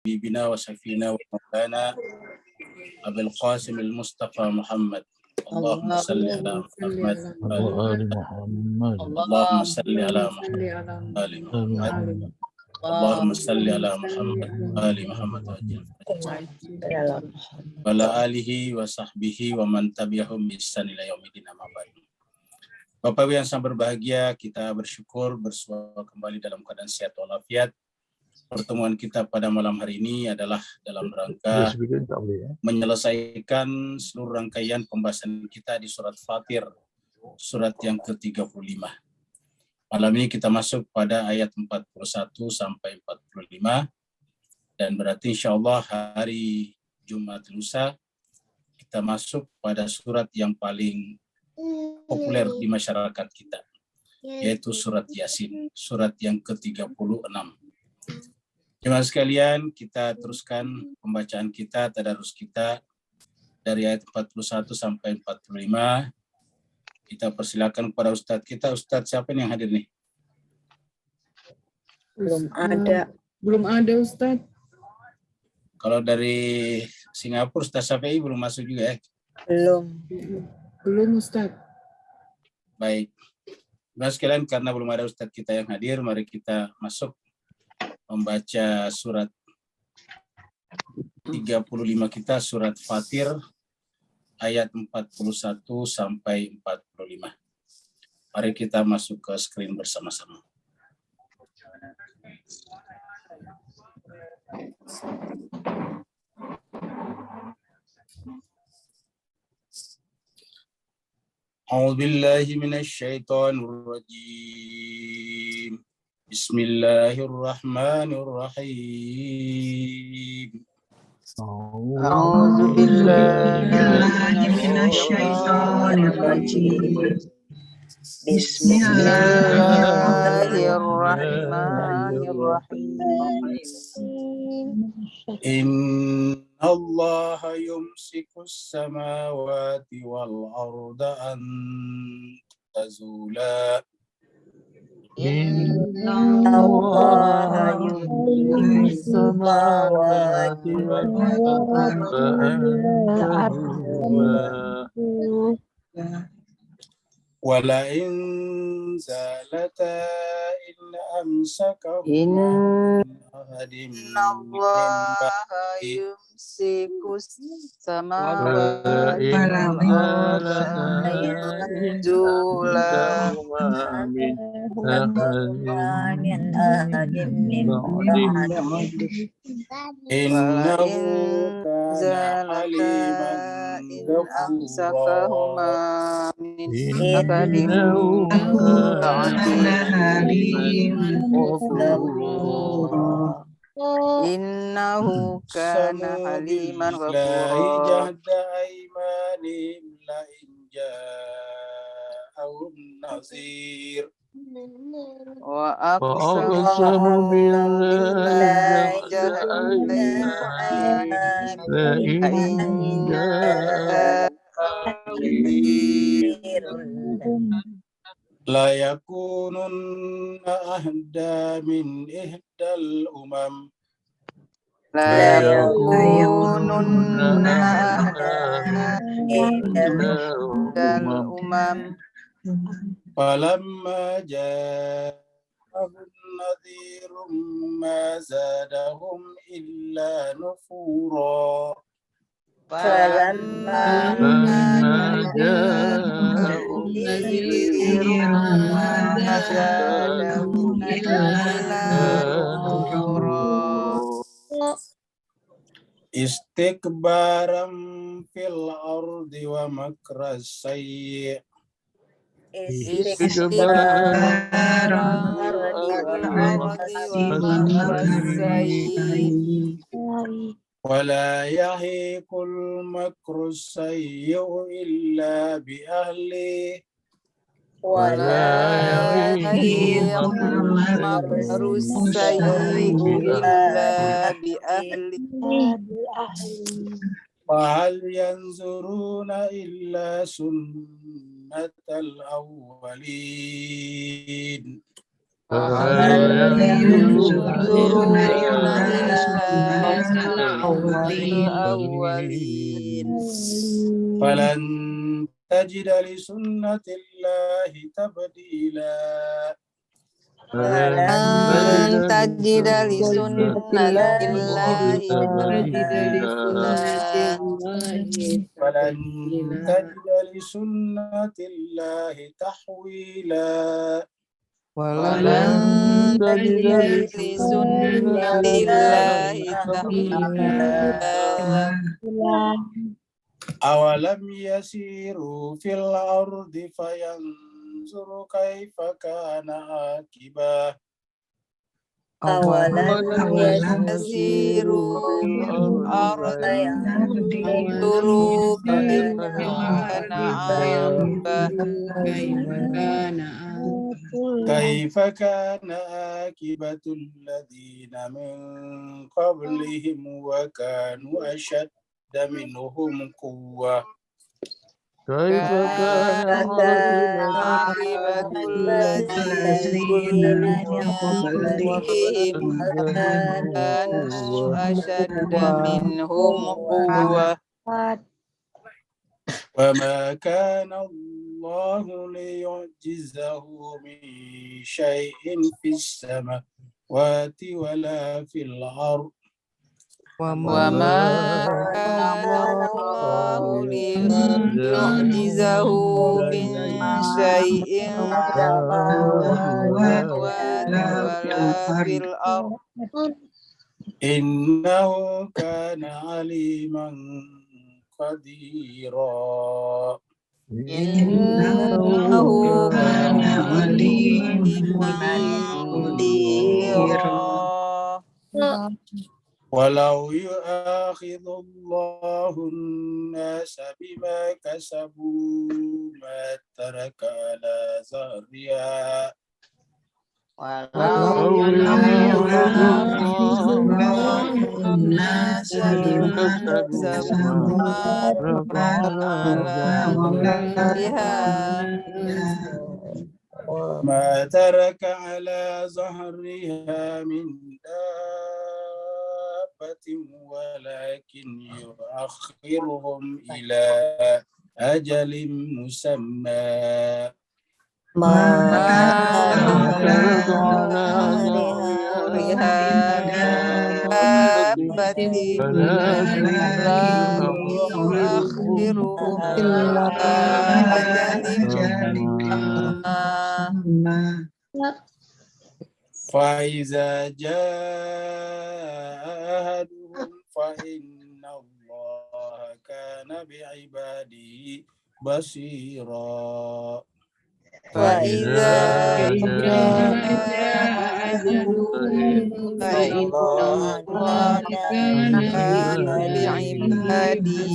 حبيبنا وشفينا ومولانا أبي القاسم المصطفى محمد. اللهم صل على محمد وآل محمد. اللهم صل على محمد آل محمد اللهم صل على محمد آل محمد وعلى آله وصحبه ومن تبعهم بإحسان إلى يومئدين أما بعد. Bapak Ibu yang sangat berbahagia, kita bersyukur bersua kembali dalam keadaan sehat walafiat. Pertemuan kita pada malam hari ini adalah dalam rangka menyelesaikan seluruh rangkaian pembahasan kita di surat Fatir, surat yang ke-35. Malam ini kita masuk pada ayat 41 sampai 45, dan berarti insya Allah hari Jumat lusa kita masuk pada surat yang paling populer di masyarakat kita, yaitu surat Yasin, surat yang ke-36. Jemaah sekalian, kita teruskan pembacaan kita, tadarus kita dari ayat 41 sampai 45. Kita persilakan kepada Ustadz kita. Ustadz siapa yang hadir nih? Belum ada Ustadz. Kalau dari Singapura, Ustadz Syafi'i belum masuk juga ya? Belum Ustadz. Baik. Jemaah sekalian, karena belum ada Ustadz kita yang hadir, mari kita masuk membaca surat 35 kita, surat Fatir, ayat 41 sampai 45. Mari kita masuk ke screen bersama-sama. A'udzu billahi minasy syaithanir rajim. Bismillahirrahmanirrahim. A'udzu billahi minasyaitonir rajim. Bismillahirrahmanirrahim. Innallaha yumsikus samawati wal arda an tazula. Innallaha yumsikus samawati wal arda wala in zalata in amsakahu Innallaha yumsikus samawati wal arda Innahu kana haliman ghafura. jahda aymanihim la in ja'ahum nazir. Wa aqsamu billahi jahda la yakununna ahda min ihdal umam. La yakununna ahda min ihdal umam. Falamma ja'ahum nadhirum ma zadahum illa nufura. Falamma ja'ahum nadhirum ma zadahum illa nufura. Istikbaram fil ardi wa makras sayyi. Istikbaran wala yahiqul makru sayyi'u illa bi ahli. wala yahiqul makru sayyi'u illa bi ahli. Fahal yanzuruna illa sunnatal awwalin. فهل ينظرون إلى الأولين الأولين فلن تجد لسنة الله تبديلا أن تجد لسنة الله فلن تجد لسنة الله تحويلا ولن تجد لسنة الله تحويلا أولم يسيروا في الأرض فينظروا كيف كان عاقبة أولم يسيروا في الأرض فينظروا كيف كان عاقبة كيف كان عاقبة الذين من قبلهم وكانوا أشد منهم قوة كيف كان عاقبة الذين من قبلهم كانوا أشد منهم قوة وما كان الله ليعجزه من شيء في السماوات ولا في الأرض وما كان الله ليعجزه من شيء في السماوات ولا في الأرض إنه كان عليما قديرا إنه كان عليما قديرا ولو يؤاخذ الله الناس بما كسبوا ما ترك على ظهرها ولو يؤاخذ الله الناس بما كسبوا ما ترك على ظهرها ما ترك على ظهرها من دابة ولكن يؤخرهم إلى أجل مسمى ما ترك على ظهرها دابة ولكن يؤخرهم إلى أجل فإذا جاء أحدهم فإن الله كان بعباده بصيرا فإذا جاء فإن الله كان بعباده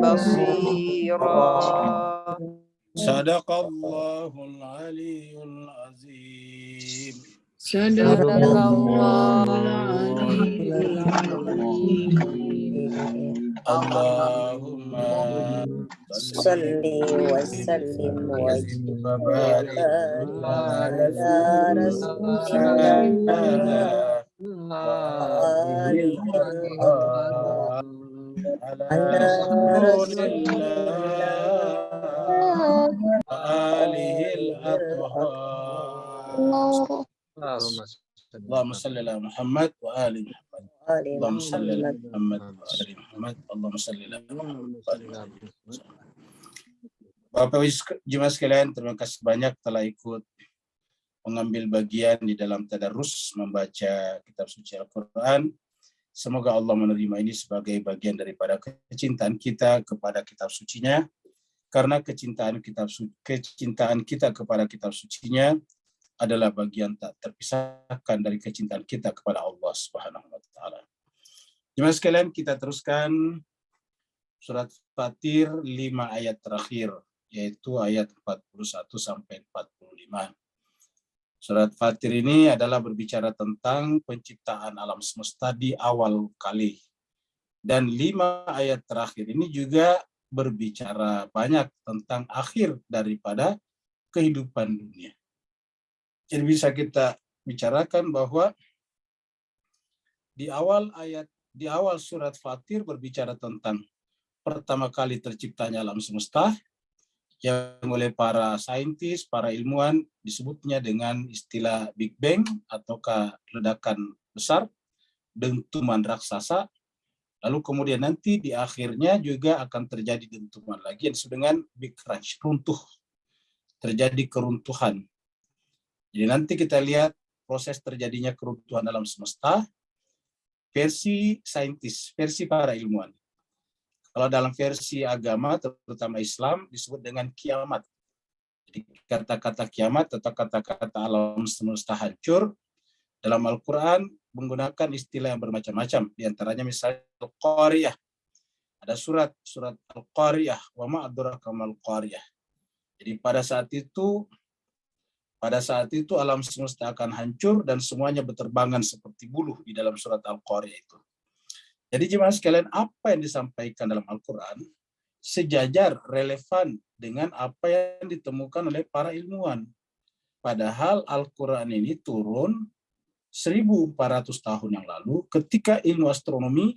بصيرا صدق الله العلي العظيم صدق الله اللهم صل وسلم وبارك على رسول الله على رسول الله وآله الأطهار اللهم صل على محمد وآل محمد اللهم صل على محمد وآل محمد اللهم صل على محمد وآل محمد. Bapak Ibu jemaah sekalian, terima kasih banyak telah ikut mengambil bagian di dalam tadarus membaca kitab suci Al-Quran. Semoga Allah menerima ini sebagai bagian daripada kecintaan kita kepada kitab sucinya, karena kecintaan kita kepada kitab sucinya adalah bagian tak terpisahkan dari kecintaan kita kepada Allah Subhanahu wa taala. Jemaah sekalian, kita teruskan surat Fatir 5 ayat terakhir, yaitu ayat 41 sampai 45. Surat Fatir ini adalah berbicara tentang penciptaan alam semesta di awal kali. Dan 5 ayat terakhir ini juga berbicara banyak tentang akhir daripada kehidupan dunia. Jadi bisa kita bicarakan bahwa di awal surat Fatir berbicara tentang pertama kali terciptanya alam semesta yang oleh para saintis, para ilmuwan disebutnya dengan istilah Big Bang ataukah ledakan besar, dentuman raksasa. Lalu kemudian nanti di akhirnya juga akan terjadi dentuman lagi yang disebut dengan Big Crunch, runtuh, terjadi keruntuhan. Jadi nanti kita lihat proses terjadinya keruntuhan alam semesta versi saintis, versi para ilmuwan. Kalau dalam versi agama, terutama Islam, disebut dengan kiamat. Jadi kata-kata kiamat atau kata-kata alam semesta hancur dalam Al-Quran menggunakan istilah yang bermacam-macam. Di antaranya misalnya Al-Qariyah. Ada surat Al-Qariyah. Wa ma adraka mal Qariyah. Jadi pada saat itu alam semesta akan hancur dan semuanya berterbangan seperti buluh di dalam surat Al-Qariyah itu. Jadi jemaah sekalian, apa yang disampaikan dalam Al-Quran sejajar, relevan dengan apa yang ditemukan oleh para ilmuwan. Padahal Al-Quran ini turun 1400 tahun yang lalu ketika ilmu astronomi,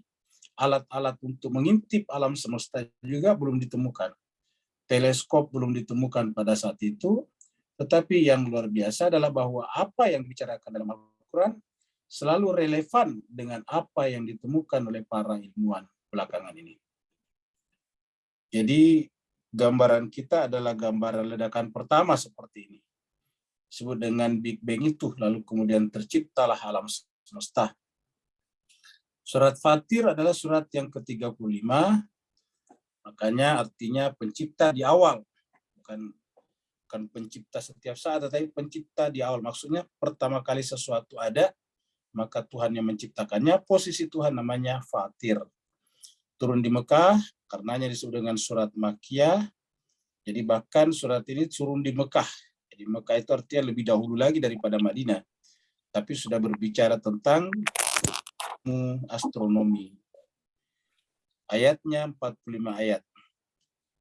alat-alat untuk mengintip alam semesta juga belum ditemukan. Teleskop belum ditemukan pada saat itu, tetapi yang luar biasa adalah bahwa apa yang dibicarakan dalam Al-Quran selalu relevan dengan apa yang ditemukan oleh para ilmuwan belakangan ini. Jadi gambaran kita adalah gambaran ledakan pertama seperti ini. Disebut dengan Big Bang itu, lalu kemudian terciptalah alam semesta. Surat Fatir adalah surat yang ke-35, makanya artinya pencipta di awal. Bukan pencipta setiap saat, tetapi pencipta di awal. Maksudnya pertama kali sesuatu ada, maka Tuhan yang menciptakannya. Posisi Tuhan namanya Fatir. Turun di Mekah, karenanya disebut dengan surat Makkiyah. Jadi bahkan surat ini turun di Mekah. Jadi Mekah itu artinya lebih dahulu lagi daripada Madinah. Tapi sudah berbicara tentang astronomi. Ayatnya 45 ayat.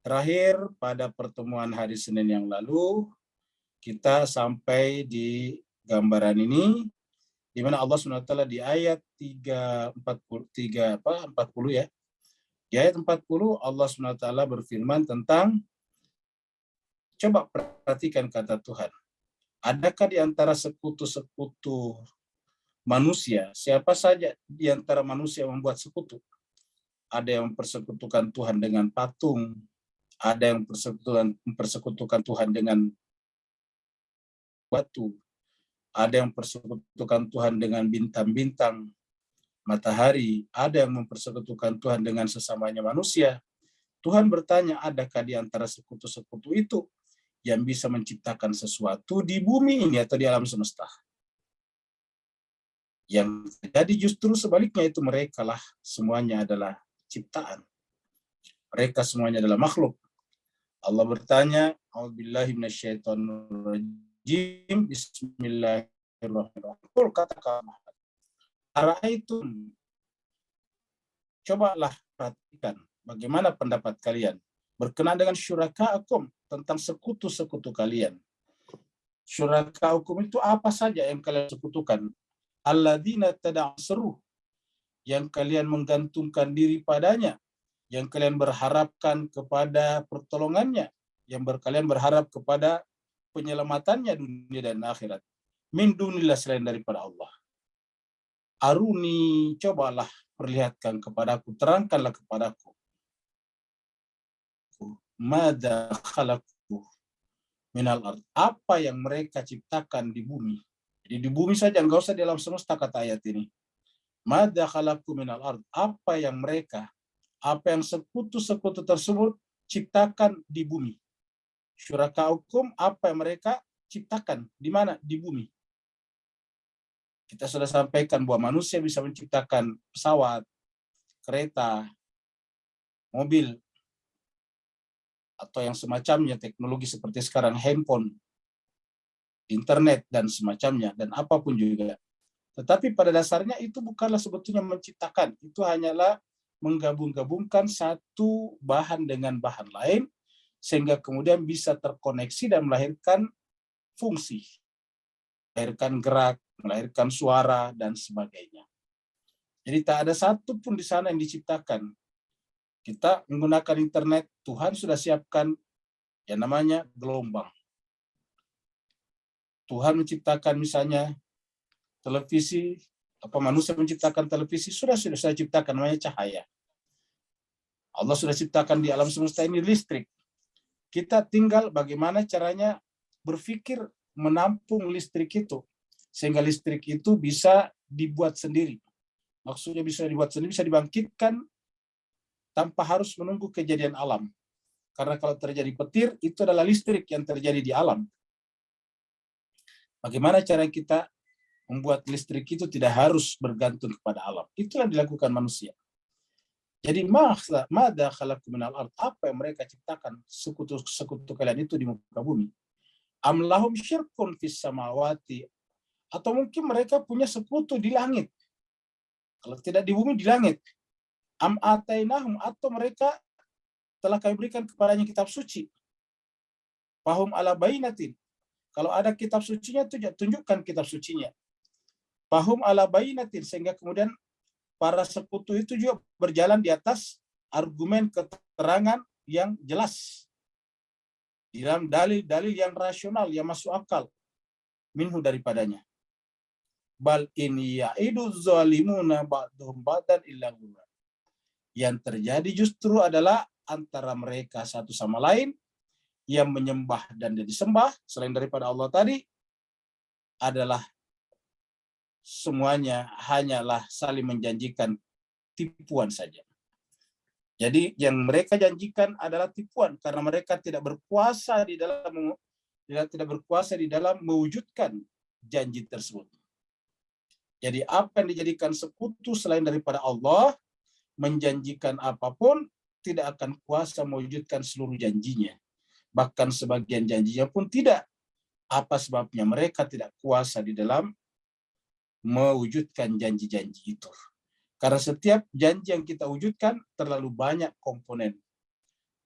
Terakhir pada pertemuan hari Senin yang lalu, kita sampai di gambaran ini, di mana Allah SWT di ayat 40 ya. Di ayat 40 Allah SWT berfirman tentang, coba perhatikan kata Tuhan. Adakah di antara sekutu-sekutu manusia, siapa saja di antara manusia yang membuat sekutu? Ada yang mempersekutukan Tuhan dengan patung, ada yang mempersekutukan Tuhan dengan batu, ada yang mempersekutukan Tuhan dengan bintang-bintang, matahari, ada yang mempersekutukan Tuhan dengan sesamanya manusia. Tuhan bertanya, adakah di antara sekutu-sekutu itu yang bisa menciptakan sesuatu di bumi ini atau di alam semesta? Yang terjadi justru sebaliknya, itu mereka lah semuanya adalah ciptaan. Mereka semuanya adalah makhluk. Allah bertanya, A'udzubillahi minasyaitonirrajim, Bismillahirrahmanirrahim. Katakan, Ara'aitum, cobalah perhatikan bagaimana pendapat kalian berkenaan dengan syuraka'akum, tentang sekutu-sekutu kalian. Syuraka'akum itu apa saja yang kalian sekutukan? Alladzina tada'seru, yang kalian menggantungkan diri padanya, yang kalian berharapkan kepada pertolongannya, yang kalian berharap kepada penyelamatannya dunia dan akhirat. Min dunillah, selain daripada Allah. Aruni, cobalah perlihatkan kepadaku, terangkanlah kepadaku. Mada khalaqu minal ard, apa yang mereka ciptakan di bumi. Jadi di bumi saja, enggak usah di alam semesta, kata ayat ini. Mada khalaqu minal ard, apa yang sekutu-sekutu tersebut ciptakan di bumi. Syuraka'ukum, apa yang mereka ciptakan di mana? Di bumi. Kita sudah sampaikan bahwa manusia bisa menciptakan pesawat, kereta, mobil, atau yang semacamnya, teknologi seperti sekarang, handphone, internet, dan semacamnya, dan apapun juga. Tetapi pada dasarnya itu bukanlah sebetulnya menciptakan, itu hanyalah menggabung-gabungkan satu bahan dengan bahan lain, sehingga kemudian bisa terkoneksi dan melahirkan fungsi, melahirkan gerak, melahirkan suara, dan sebagainya. Jadi tak ada satu pun di sana yang diciptakan. Kita menggunakan internet, Tuhan sudah siapkan yang namanya gelombang. Tuhan menciptakan misalnya televisi, manusia menciptakan televisi, sudah ciptakan namanya cahaya. Allah sudah ciptakan di alam semesta ini listrik. Kita tinggal bagaimana caranya berpikir menampung listrik itu, sehingga listrik itu bisa dibuat sendiri. Maksudnya bisa dibuat sendiri, bisa dibangkitkan tanpa harus menunggu kejadian alam. Karena kalau terjadi petir, itu adalah listrik yang terjadi di alam. Bagaimana cara kita membuat listrik itu tidak harus bergantung kepada alam? Itulah dilakukan manusia. Jadi mada khalaqu minal ard, apa yang mereka ciptakan sekutu kalian itu di muka bumi. Am lahum syirkun fis samawati, atau mungkin mereka punya sekutu di langit. Kalau tidak di bumi, di langit. Am atainahum, atau mereka telah kami berikan kepadanya kitab suci. Fahum ala bainatin, kalau ada kitab sucinya, tunjukkan kitab sucinya. Fahum ala bainatin, sehingga kemudian para sekutu itu juga berjalan di atas argumen keterangan yang jelas. Di dalam dalil-dalil yang rasional, yang masuk akal. Minhu daripadanya. Bal in ya'idu zalimuna ba'duhum ba'dan illa ghurura. Yang terjadi justru adalah antara mereka satu sama lain yang menyembah dan disembah selain daripada Allah tadi adalah semuanya hanyalah saling menjanjikan tipuan saja. Jadi yang mereka janjikan adalah tipuan karena mereka tidak berkuasa di dalam mewujudkan janji tersebut. Jadi apa yang dijadikan sekutu selain daripada Allah, menjanjikan apapun tidak akan kuasa mewujudkan seluruh janjinya. Bahkan sebagian janjinya pun tidak. Apa sebabnya? Mereka tidak kuasa di dalam mewujudkan janji-janji itu. Karena setiap janji yang kita wujudkan terlalu banyak komponen,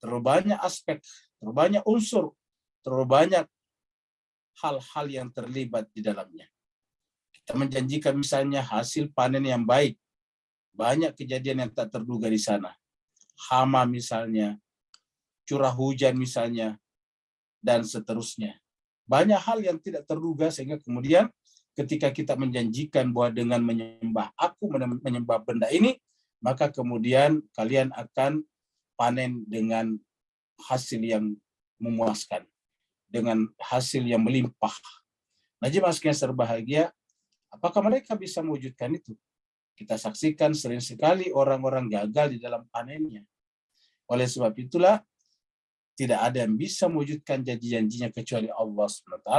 terlalu banyak aspek, terlalu banyak unsur, terlalu banyak hal-hal yang terlibat di dalamnya. Kita menjanjikan misalnya hasil panen yang baik, banyak kejadian yang tak terduga di sana. Hama misalnya, curah hujan misalnya, dan seterusnya. Banyak hal yang tidak terduga sehingga kemudian ketika kita menjanjikan bahwa dengan menyembah aku, menyembah benda ini, maka kemudian kalian akan panen dengan hasil yang memuaskan, dengan hasil yang melimpah. Nah, jemaah sekalian berbahagia, apakah mereka bisa mewujudkan itu? Kita saksikan sering sekali orang-orang gagal di dalam panennya. Oleh sebab itulah, tidak ada yang bisa mewujudkan janji-janjinya kecuali Allah SWT,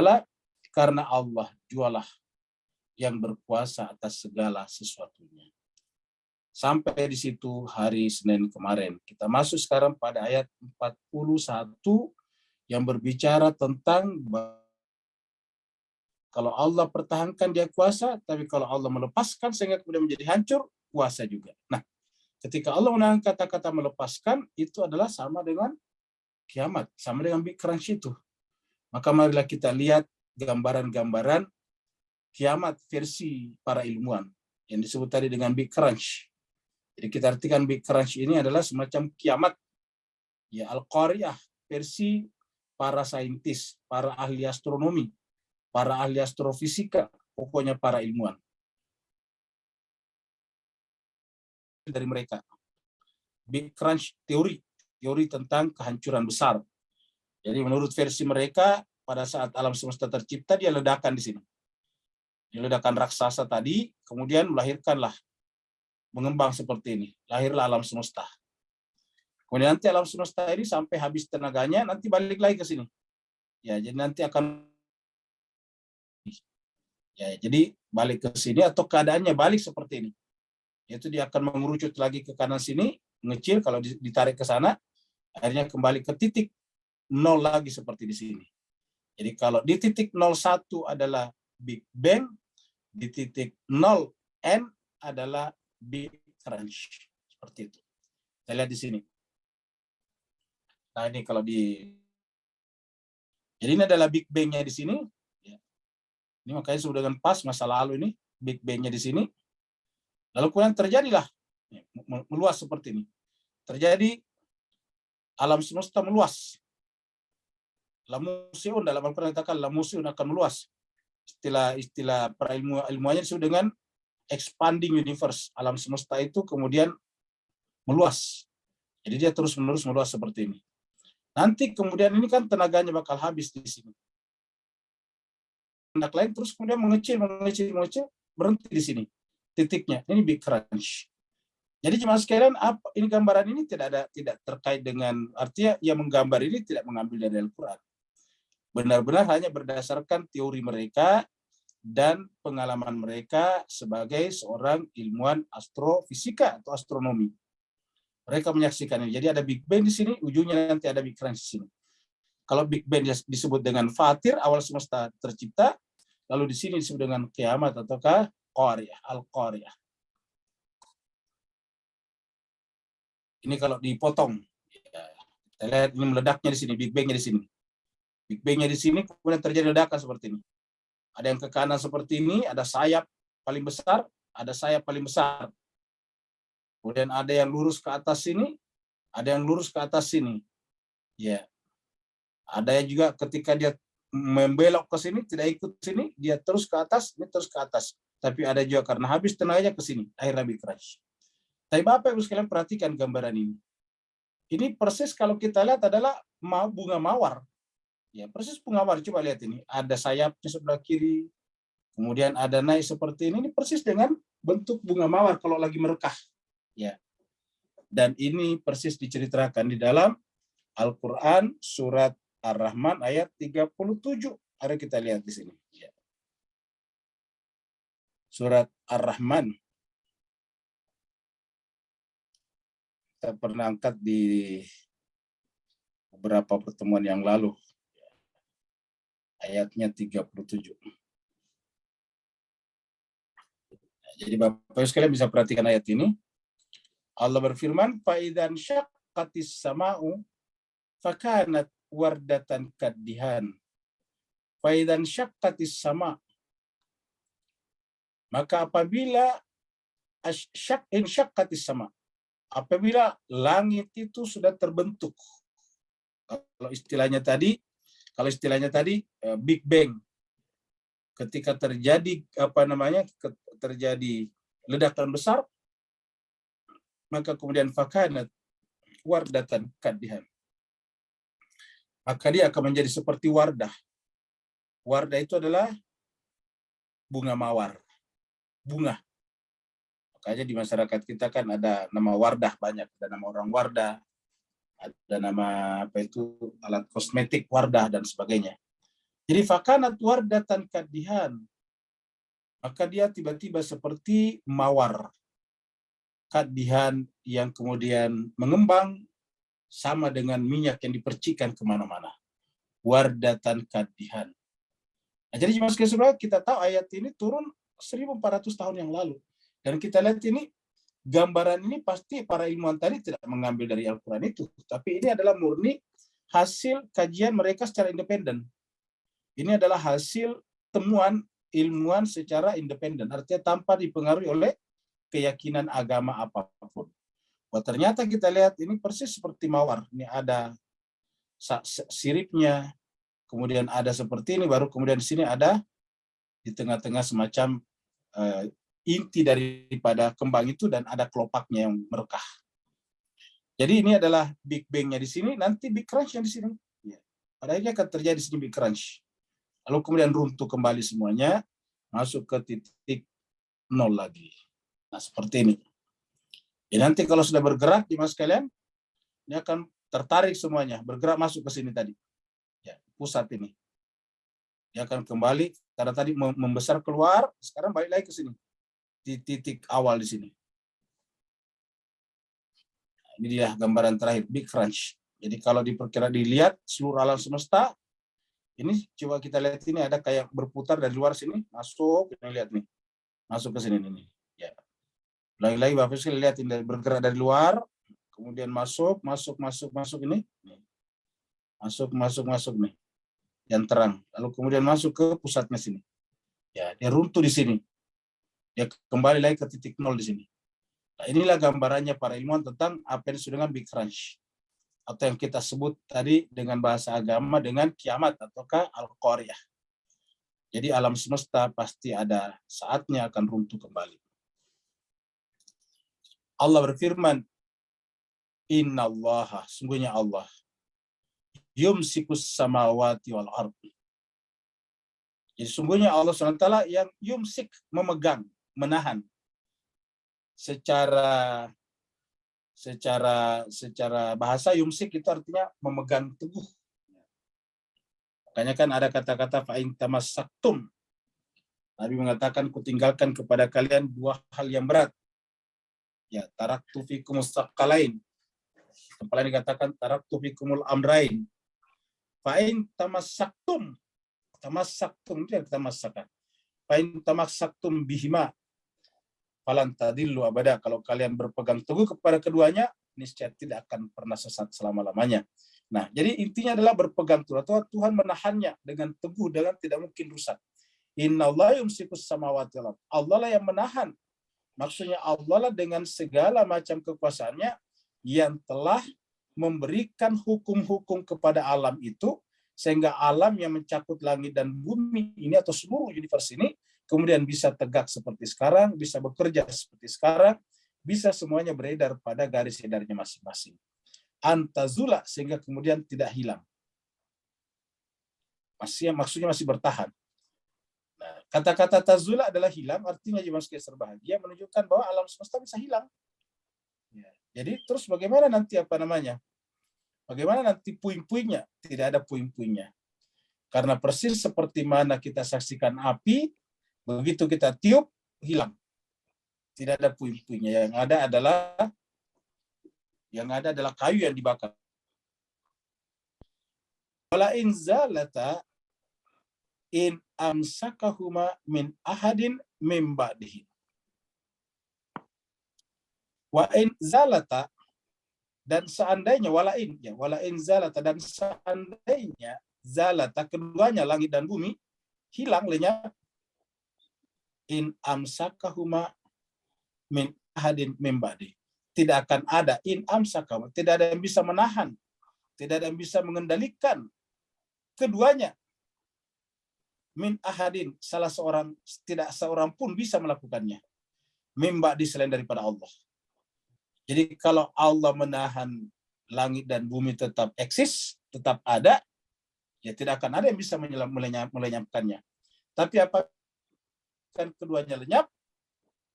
karena Allah jualah yang berkuasa atas segala sesuatunya. Sampai di situ hari Senin kemarin. Kita masuk sekarang pada ayat 41 yang berbicara tentang kalau Allah pertahankan dia kuasa, tapi kalau Allah melepaskan sehingga kemudian menjadi hancur, kuasa juga. Nah, ketika Allah menggunakan kata-kata melepaskan, itu adalah sama dengan kiamat, sama dengan Big Crunch itu. Maka marilah kita lihat gambaran-gambaran kiamat versi para ilmuwan yang disebut tadi dengan Big Crunch. Jadi kita artikan Big Crunch ini adalah semacam kiamat, ya, Al-Qari'ah versi para saintis, para ahli astronomi, para ahli astrofisika, pokoknya para ilmuwan. Dari mereka, Big Crunch teori tentang kehancuran besar. Jadi menurut versi mereka, pada saat alam semesta tercipta, dia ledakan di sini. Dia ledakan raksasa tadi, kemudian melahirkanlah, mengembang seperti ini. Lahirlah alam semesta. Kemudian nanti alam semesta ini sampai habis tenaganya, nanti balik lagi ke sini. Ya, jadi nanti akan jadi balik ke sini atau keadaannya balik seperti ini. Yaitu dia akan mengerucut lagi ke kanan sini, mengecil kalau ditarik ke sana, akhirnya kembali ke titik 0 lagi seperti di sini. Jadi kalau di titik 01 adalah Big Bang, di titik 0 N adalah Big Crunch. Seperti itu. Kita lihat di sini. Nah, ini kalau jadi ini adalah Big Bang-nya di sini. Ini makanya disebut dengan pas masa lalu ini, Big Bang-nya di sini. Lalu kemudian terjadilah meluas seperti ini. Terjadi alam semesta meluas. Lamusiun dalam Al-Quran dikatakan lamusiun akan meluas. Istilah para ilmuannya disebut dengan expanding universe. Alam semesta itu kemudian meluas. Jadi dia terus-menerus meluas seperti ini. Nanti kemudian ini kan tenaganya bakal habis di sini. Anak lain terus kemudian mengecil, berhenti di sini. Titiknya, ini Big Crunch. Jadi jemaah sekalian, ini gambaran ini tidak terkait dengan, artinya yang menggambar ini tidak mengambil dari Al-Quran. Benar-benar hanya berdasarkan teori mereka dan pengalaman mereka sebagai seorang ilmuwan astrofisika atau astronomi. Mereka menyaksikan ini. Jadi ada Big Bang di sini, ujungnya nanti ada Big Crunch di sini. Kalau Big Bang disebut dengan fatir, awal semesta tercipta, lalu di sini disebut dengan kiamat ataukah Qari'ah, Al-Qari'ah. Ini kalau dipotong, kita lihat ini meledaknya di sini, Big Bang-nya di sini. Big Bang-nya di sini, kemudian terjadi ledakan seperti ini. Ada yang ke kanan seperti ini, ada sayap paling besar, ada sayap paling besar. Kemudian ada yang lurus ke atas sini, ada yang lurus ke atas sini. Ya. Ada yang juga ketika dia membelok ke sini, tidak ikut sini, dia terus ke atas, ini terus ke atas. Tapi ada juga karena habis tenaganya ke sini, akhirnya Big Crunch. Tapi Bapak Ibu sekalian perhatikan gambaran ini. Ini persis kalau kita lihat adalah bunga mawar. Ya, persis bunga mawar. Coba lihat ini. Ada sayapnya sebelah kiri. Kemudian ada naik seperti ini. Ini persis dengan bentuk bunga mawar kalau lagi merekah. Ya. Dan ini persis diceritakan di dalam Al-Quran surat Ar-Rahman ayat 37. Mari kita lihat di sini. Ya. Surat Ar-Rahman. Kita pernah angkat di beberapa pertemuan yang lalu. Ayatnya 37. Jadi Bapak sekalian bisa perhatikan ayat ini. Allah berfirman, "Faidan syaqqatis sama'u fakanat wardatan kaddihan." Faidan syaqqatis sama'. Maka apabila syaqqatis sama', apabila langit itu sudah terbentuk. Kalau istilahnya tadi Big Bang. Ketika terjadi terjadi ledakan besar, maka kemudian fakanat wardatan kaddihan. Maka dia akan menjadi seperti wardah. Wardah itu adalah bunga mawar. Bunga. Makanya di masyarakat kita kan ada nama wardah banyak, ada nama orang wardah, ada nama alat kosmetik wardah dan sebagainya. Jadi fakanat wardatan kaddihan. Maka dia tiba-tiba seperti mawar. Kaddihan yang kemudian mengembang sama dengan minyak yang dipercikan kemana-mana. Wardatan kaddihan. Nah, jadi jemaah kita tahu ayat ini turun 1400 tahun yang lalu. Dan kita lihat ini, gambaran ini pasti para ilmuwan tadi tidak mengambil dari Al-Quran itu. Tapi ini adalah murni hasil kajian mereka secara independen. Ini adalah hasil temuan ilmuwan secara independen. Artinya tanpa dipengaruhi oleh keyakinan agama apapun. Wah, ternyata kita lihat ini persis seperti mawar. Ini ada siripnya, kemudian ada seperti ini, baru kemudian di sini ada di tengah-tengah semacam inti daripada kembang itu dan ada kelopaknya yang merekah. Jadi ini adalah Big Bang-nya di sini, nanti Big Crunch-nya di sini. Ya. Pada akhirnya akan terjadi di sini Big Crunch. Lalu kemudian runtuh kembali semuanya, masuk ke titik nol lagi. Nah, seperti ini. Ya, nanti kalau sudah bergerak, jemaah sekalian, ini akan tertarik semuanya, bergerak masuk ke sini tadi. Ya, pusat ini. Dia akan kembali, karena tadi membesar keluar, sekarang balik lagi ke sini. Di titik awal di sini. Ini dia gambaran terakhir, Big Crunch. Jadi kalau dilihat seluruh alam semesta, ini coba kita lihat ini ada kayak berputar dari luar sini, masuk, kita lihat nih. Masuk ke sini nih. Ya. Lagi-lagi Bapak sekalian lihat ini bergerak dari luar, kemudian masuk ini. Masuk nih. Yang terang. Lalu kemudian masuk ke pusatnya sini. Ya, dia runtuh di sini. Dia kembali lagi ke titik nol di sini. Nah, inilah gambarannya para ilmuwan tentang apa yang disebut dengan Big Crunch. Atau yang kita sebut tadi dengan bahasa agama dengan kiamat ataukah Al-Qari'ah. Jadi alam semesta pasti ada saatnya akan runtuh kembali. Allah berfirman, Innallaha, sungguhnya Allah, yumsikus samawati wal ardi. Jadi sungguhnya Allah SWT yang yumsik, memegang, menahan. Secara bahasa yumsik itu artinya memegang teguh. Makanya kan ada kata-kata fa'in tamassaktum. Nabi mengatakan kutinggalkan kepada kalian dua hal yang berat. Ya, taraktu fikumus tsaqalain. Tempat lain dikatakan taraktu fikumul amrain. Fa'in tamassaktum. Tamassaktum itu yang tamassaka. Fa'in tamassaktum bihima falan tadillu abada. Kalau kalian berpegang teguh kepada keduanya, niscaya tidak akan pernah sesat selama-lamanya. Nah, jadi intinya adalah berpegang teguh. Atau Tuhan menahannya dengan teguh, dengan tidak mungkin rusak. Innallaha yumsikus samawati wal ardh. Allah lah yang menahan. Maksudnya Allah lah dengan segala macam kekuasaannya yang telah memberikan hukum-hukum kepada alam itu, sehingga alam yang mencakup langit dan bumi ini atau seluruh universe ini kemudian bisa tegak seperti sekarang, bisa bekerja seperti sekarang, bisa semuanya beredar pada garis edarnya masing-masing. Antazula, sehingga kemudian tidak hilang. Maksudnya masih bertahan. Nah, kata-kata tazula adalah hilang, artinya jemaah sekalian berbahagia, menunjukkan bahwa alam semesta bisa hilang. Ya. Jadi terus bagaimana nanti Bagaimana nanti puing-puingnya? Tidak ada puing-puingnya. Karena persis seperti mana kita saksikan api, begitu kita tiup, hilang. Tidak ada puing-puingnya. Yang ada adalah kayu yang dibakar. Wala in zalata in amsakahuma min ahadin min ba'dihi. Wa in zalata, dan seandainya walain zalata, dan seandainya zalata, keduanya langit dan bumi hilang, lenyap, in amsakahuma min ahadin min ba'di, tidak akan ada in amsakahuma, tidak ada yang bisa menahan, tidak ada yang bisa mengendalikan keduanya, min ahadin, tidak seorang pun bisa melakukannya, min ba'di, selain daripada Allah. Jadi kalau Allah menahan langit dan bumi tetap eksis, tetap ada, ya tidak akan ada yang bisa melenyapkannya. Tapi apabila keduanya lenyap,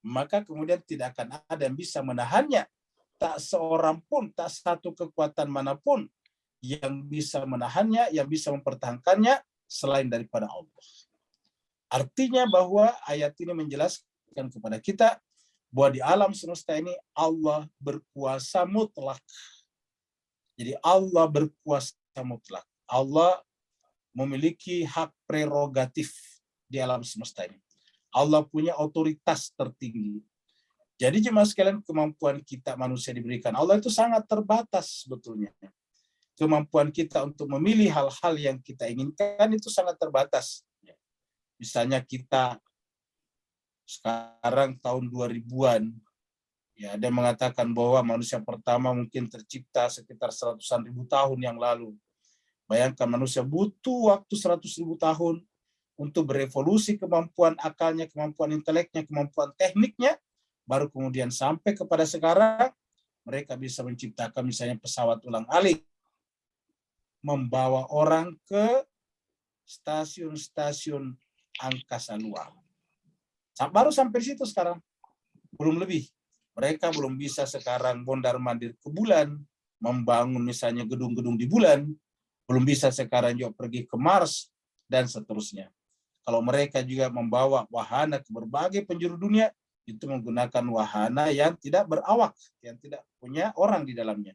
maka kemudian tidak akan ada yang bisa menahannya. Tak seorang pun, tak satu kekuatan manapun yang bisa menahannya, yang bisa mempertahankannya selain daripada Allah. Artinya bahwa ayat ini menjelaskan kepada kita bahwa di alam semesta ini Allah berkuasa mutlak. Jadi Allah berkuasa mutlak. Allah memiliki hak prerogatif di alam semesta ini. Allah punya otoritas tertinggi. Jadi jemaah sekalian, kemampuan kita manusia diberikan Allah itu sangat terbatas sebetulnya. Kemampuan kita untuk memilih hal-hal yang kita inginkan itu sangat terbatas. Misalnya kita sekarang tahun 2000-an, ya, ada yang mengatakan bahwa manusia pertama mungkin tercipta sekitar 100-an ribu tahun yang lalu. Bayangkan manusia butuh waktu 100.000 tahun untuk berevolusi kemampuan akalnya, kemampuan inteleknya, kemampuan tekniknya, baru kemudian sampai kepada sekarang mereka bisa menciptakan misalnya pesawat ulang-alik, membawa orang ke stasiun-stasiun angkasa luar. Baru sampai situ sekarang, belum lebih. Mereka belum bisa sekarang mondar-mandir ke bulan, membangun misalnya gedung-gedung di bulan, belum bisa sekarang juga pergi ke Mars, dan seterusnya. Kalau mereka juga membawa wahana ke berbagai penjuru dunia, itu menggunakan wahana yang tidak berawak, yang tidak punya orang di dalamnya.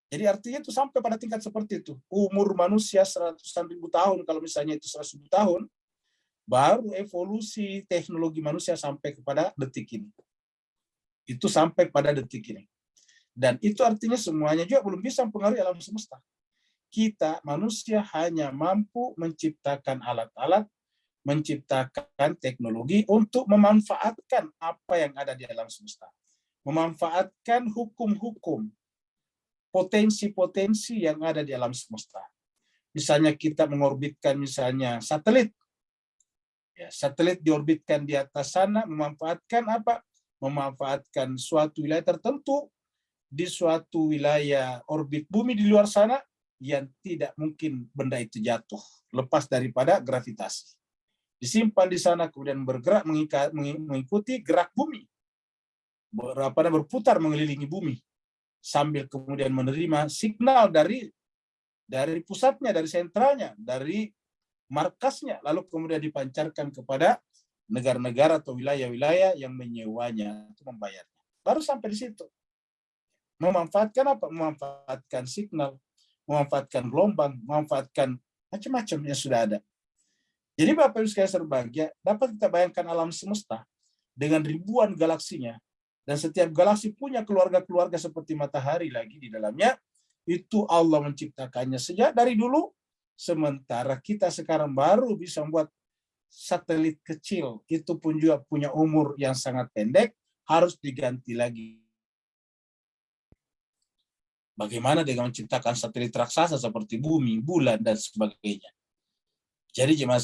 Jadi artinya itu sampai pada tingkat seperti itu. Umur manusia 100-an ribu tahun, kalau misalnya itu 100.000 tahun, baru evolusi teknologi manusia sampai kepada detik ini. Itu sampai pada detik ini. Dan itu artinya semuanya juga belum bisa mempengaruhi alam semesta. Kita manusia hanya mampu menciptakan alat-alat menciptakan teknologi untuk memanfaatkan apa yang ada di alam semesta. Memanfaatkan hukum-hukum, potensi-potensi yang ada di alam semesta. Misalnya kita mengorbitkan misalnya satelit. Ya, satelit diorbitkan di atas sana, memanfaatkan apa? Memanfaatkan suatu wilayah tertentu di suatu wilayah orbit bumi di luar sana yang tidak mungkin benda itu jatuh lepas daripada gravitasi. Disimpan di sana kemudian bergerak mengikuti gerak bumi, berputar mengelilingi bumi sambil kemudian menerima signal dari pusatnya, dari sentralnya, dari markasnya, lalu kemudian dipancarkan kepada negara-negara atau wilayah-wilayah yang menyewanya atau membayarnya. Baru sampai di situ. Memanfaatkan apa? Memanfaatkan signal, memanfaatkan gelombang, memanfaatkan macam-macam yang sudah ada. Jadi Bapak Ibu sekalian berbahagia, dapat kita bayangkan alam semesta dengan ribuan galaksinya, dan setiap galaksi punya keluarga-keluarga seperti matahari lagi di dalamnya. Itu Allah menciptakannya sejak dari dulu, sementara kita sekarang baru bisa membuat satelit kecil, itu pun juga punya umur yang sangat pendek, harus diganti lagi. Bagaimana dengan menciptakan satelit raksasa seperti bumi, bulan, dan sebagainya. Jadi jemaah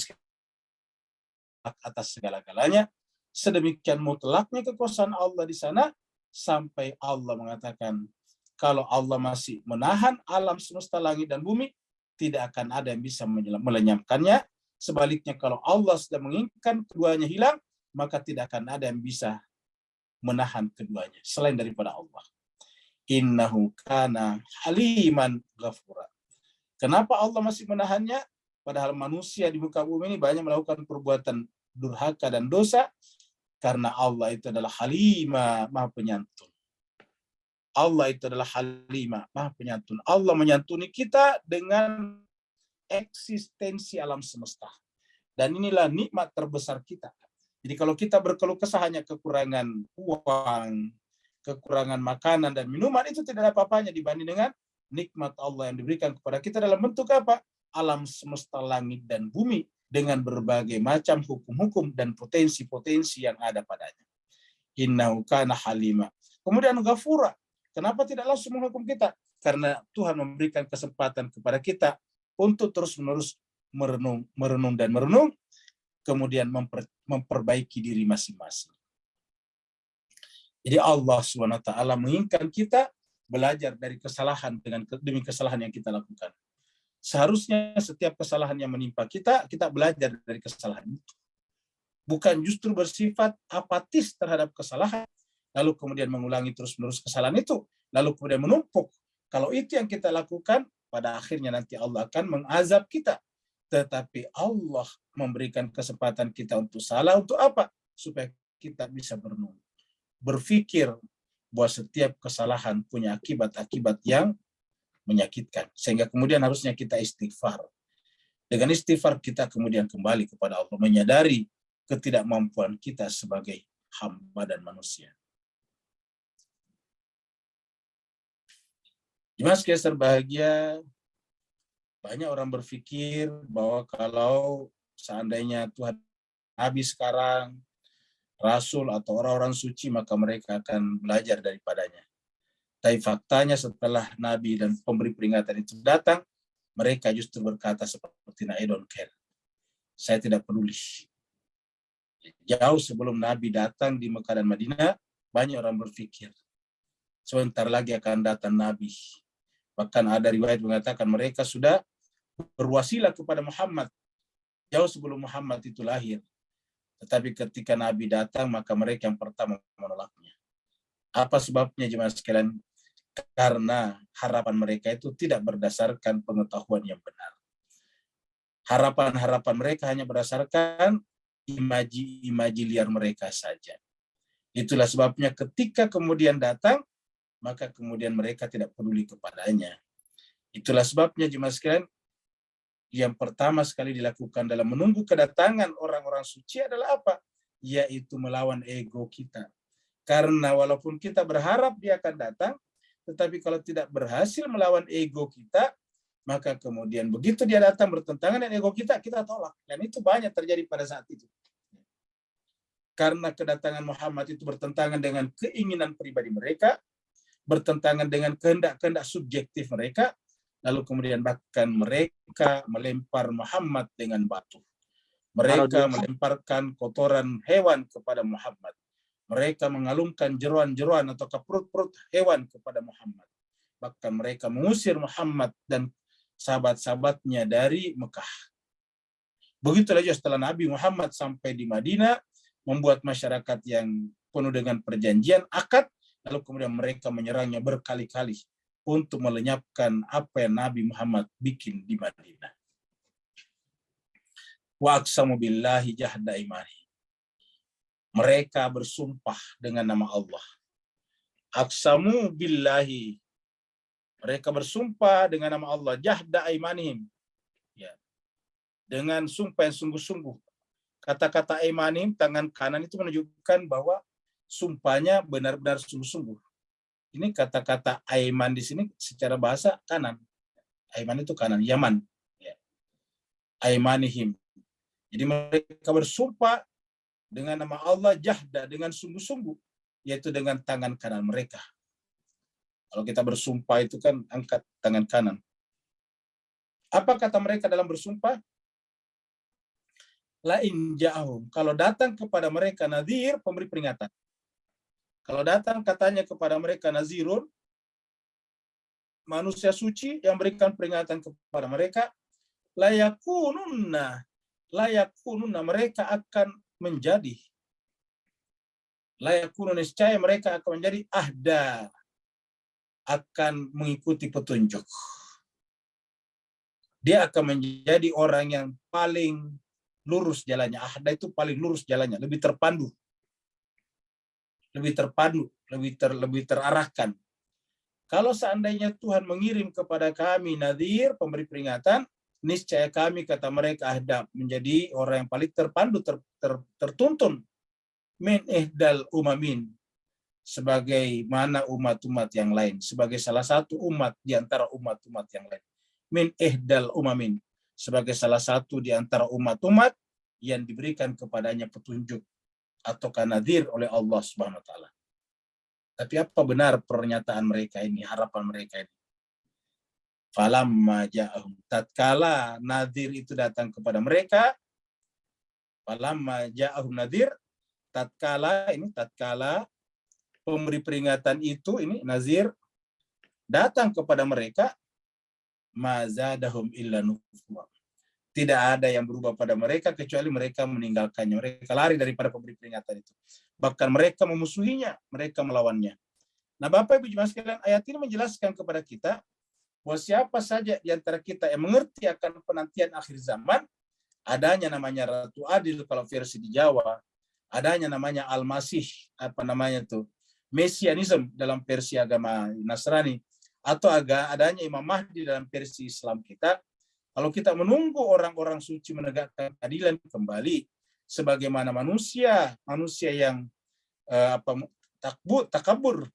atas segala-galanya, sedemikian mutlaknya kekuasaan Allah di sana, sampai Allah mengatakan, kalau Allah masih menahan alam semesta langit dan bumi, tidak akan ada yang bisa melenyapkannya. Sebaliknya, kalau Allah sudah menginginkan keduanya hilang, maka tidak akan ada yang bisa menahan keduanya selain daripada Allah. Innahu kana haliman ghafura. Kenapa Allah masih menahannya? Padahal manusia di muka bumi ini banyak melakukan perbuatan durhaka dan dosa, karena Allah itu adalah Halimah, Maha Penyantun. Allah itu adalah Halimah, Maha Penyantun. Allah menyantuni kita dengan eksistensi alam semesta. Dan inilah nikmat terbesar kita. Jadi kalau kita berkeluh kesah hanya kekurangan uang, kekurangan makanan dan minuman, itu tidak ada apa-apanya dibanding dengan nikmat Allah yang diberikan kepada kita dalam bentuk apa? Alam semesta langit dan bumi dengan berbagai macam hukum-hukum dan potensi-potensi yang ada padanya. Innahu kana halima. Kemudian ghafura. Kenapa tidak langsung menghukum kita? Karena Tuhan memberikan kesempatan kepada kita untuk terus-menerus merenung dan merenung, kemudian memperbaiki diri masing-masing. Jadi Allah SWT menginginkan kita belajar dari kesalahan demi kesalahan yang kita lakukan. Seharusnya setiap kesalahan yang menimpa kita, kita belajar dari kesalahan itu. Bukan justru bersifat apatis terhadap kesalahan, lalu kemudian mengulangi terus-menerus kesalahan itu, lalu kemudian menumpuk. Kalau itu yang kita lakukan, pada akhirnya nanti Allah akan mengazab kita. Tetapi Allah memberikan kesempatan kita untuk salah, untuk apa? Supaya kita bisa merenung. Berpikir bahwa setiap kesalahan punya akibat-akibat yang menyakitkan. Sehingga kemudian harusnya kita istighfar. Dengan istighfar kita kemudian kembali kepada Allah, menyadari ketidakmampuan kita sebagai hamba dan manusia. Jemaah sekalian berbahagia, banyak orang berpikir bahwa kalau seandainya Tuhan Nabi sekarang, Rasul atau orang-orang suci, maka mereka akan belajar daripadanya. Tapi faktanya setelah Nabi dan pemberi peringatan itu datang, mereka justru berkata seperti I don't care. Saya tidak peduli. Jauh sebelum Nabi datang di Mekah dan Madinah, banyak orang berpikir, sebentar lagi akan datang Nabi. Bahkan ada riwayat mengatakan mereka sudah berwasilah kepada Muhammad jauh sebelum Muhammad itu lahir. Tetapi ketika Nabi datang, maka mereka yang pertama menolaknya. Apa sebabnya jemaah sekalian? Karena harapan mereka itu tidak berdasarkan pengetahuan yang benar. Harapan-harapan mereka hanya berdasarkan imaji-imaji liar mereka saja. Itulah sebabnya ketika kemudian datang, maka kemudian mereka tidak peduli kepadanya. Itulah sebabnya jemaah sekalian, yang pertama sekali dilakukan dalam menunggu kedatangan orang-orang suci adalah apa? Yaitu melawan ego kita. Karena walaupun kita berharap dia akan datang, tetapi kalau tidak berhasil melawan ego kita, Maka kemudian begitu dia datang bertentangan dengan ego kita, kita tolak. Dan itu banyak terjadi pada saat itu. Karena kedatangan Muhammad itu bertentangan dengan keinginan pribadi mereka, bertentangan dengan kehendak-kehendak subjektif mereka, lalu kemudian bahkan mereka melempar Muhammad dengan batu. Mereka melemparkan kotoran hewan kepada Muhammad. Mereka mengalungkan jeruan-jeruan atau perut-perut hewan kepada Muhammad. Bahkan mereka mengusir Muhammad dan sahabat-sahabatnya dari Mekah. Begitulah juga setelah Nabi Muhammad sampai di Madinah, membuat masyarakat yang penuh dengan perjanjian, akad, lalu kemudian mereka menyerangnya berkali-kali untuk melenyapkan apa yang Nabi Muhammad bikin di Madinah. Wa aqsamu billahi jahda imani. Mereka bersumpah dengan nama Allah. Aqsamu billahi. Mereka bersumpah dengan nama Allah, jahda imanihim. Ya. Dengan sumpah yang sungguh-sungguh. Kata-kata imanihim, tangan kanan itu menunjukkan bahwa sumpahnya benar-benar sungguh-sungguh. Ini kata-kata aiman di sini secara bahasa kanan. Aiman itu kanan, Yaman. Ya. Aimanihim. Jadi mereka bersumpah dengan nama Allah jahda, dengan sungguh-sungguh, yaitu dengan tangan kanan mereka. Kalau kita bersumpah itu kan angkat tangan kanan. Apa kata mereka dalam bersumpah? La in ja'ahum. Kalau datang kepada mereka nadhir, pemberi peringatan. Kalau datang katanya kepada mereka nazirun, manusia suci yang berikan peringatan kepada mereka, layakununna, mereka akan menjadi. Layakunun, niscaya mereka akan menjadi ahda, akan mengikuti petunjuk. Dia akan menjadi orang yang paling lurus jalannya. Ahda itu paling lurus jalannya, lebih terpandu. Lebih terarahkan. Kalau seandainya Tuhan mengirim kepada kami nadhir, pemberi peringatan, niscaya kami, kata mereka, ahda, menjadi orang yang paling terpandu, tertuntun. Min ihdal umamin. Sebagaimana umat-umat yang lain, sebagai salah satu umat di antara umat-umat yang lain. Min ihdal umamin, sebagai salah satu di antara umat-umat yang diberikan kepadanya petunjuk atau nadhir oleh Allah Subhanahu wa taala. Tapi apa benar pernyataan mereka ini, harapan mereka ini? Falamma ja'ahum, tatkala nadhir itu datang kepada mereka, falamma ja'ahum nadhir, tatkala pemberi peringatan itu, ini nazir, datang kepada mereka, mazadahum illa nufura. Tidak ada yang berubah pada mereka kecuali mereka meninggalkannya. Mereka lari daripada pemberi peringatan itu. Bahkan mereka memusuhinya, mereka melawannya. Nah, Bapak Ibu jemaah sekalian, ayat ini menjelaskan kepada kita bahwa siapa saja di antara kita yang mengerti akan penantian akhir zaman, adanya namanya Ratu Adil kalau versi di Jawa, adanya namanya Al-Masih, Mesianism dalam versi agama Nasrani, atau adanya Imam Mahdi dalam versi Islam kita. Kalau kita menunggu orang-orang suci menegakkan keadilan kembali, sebagaimana manusia yang takabur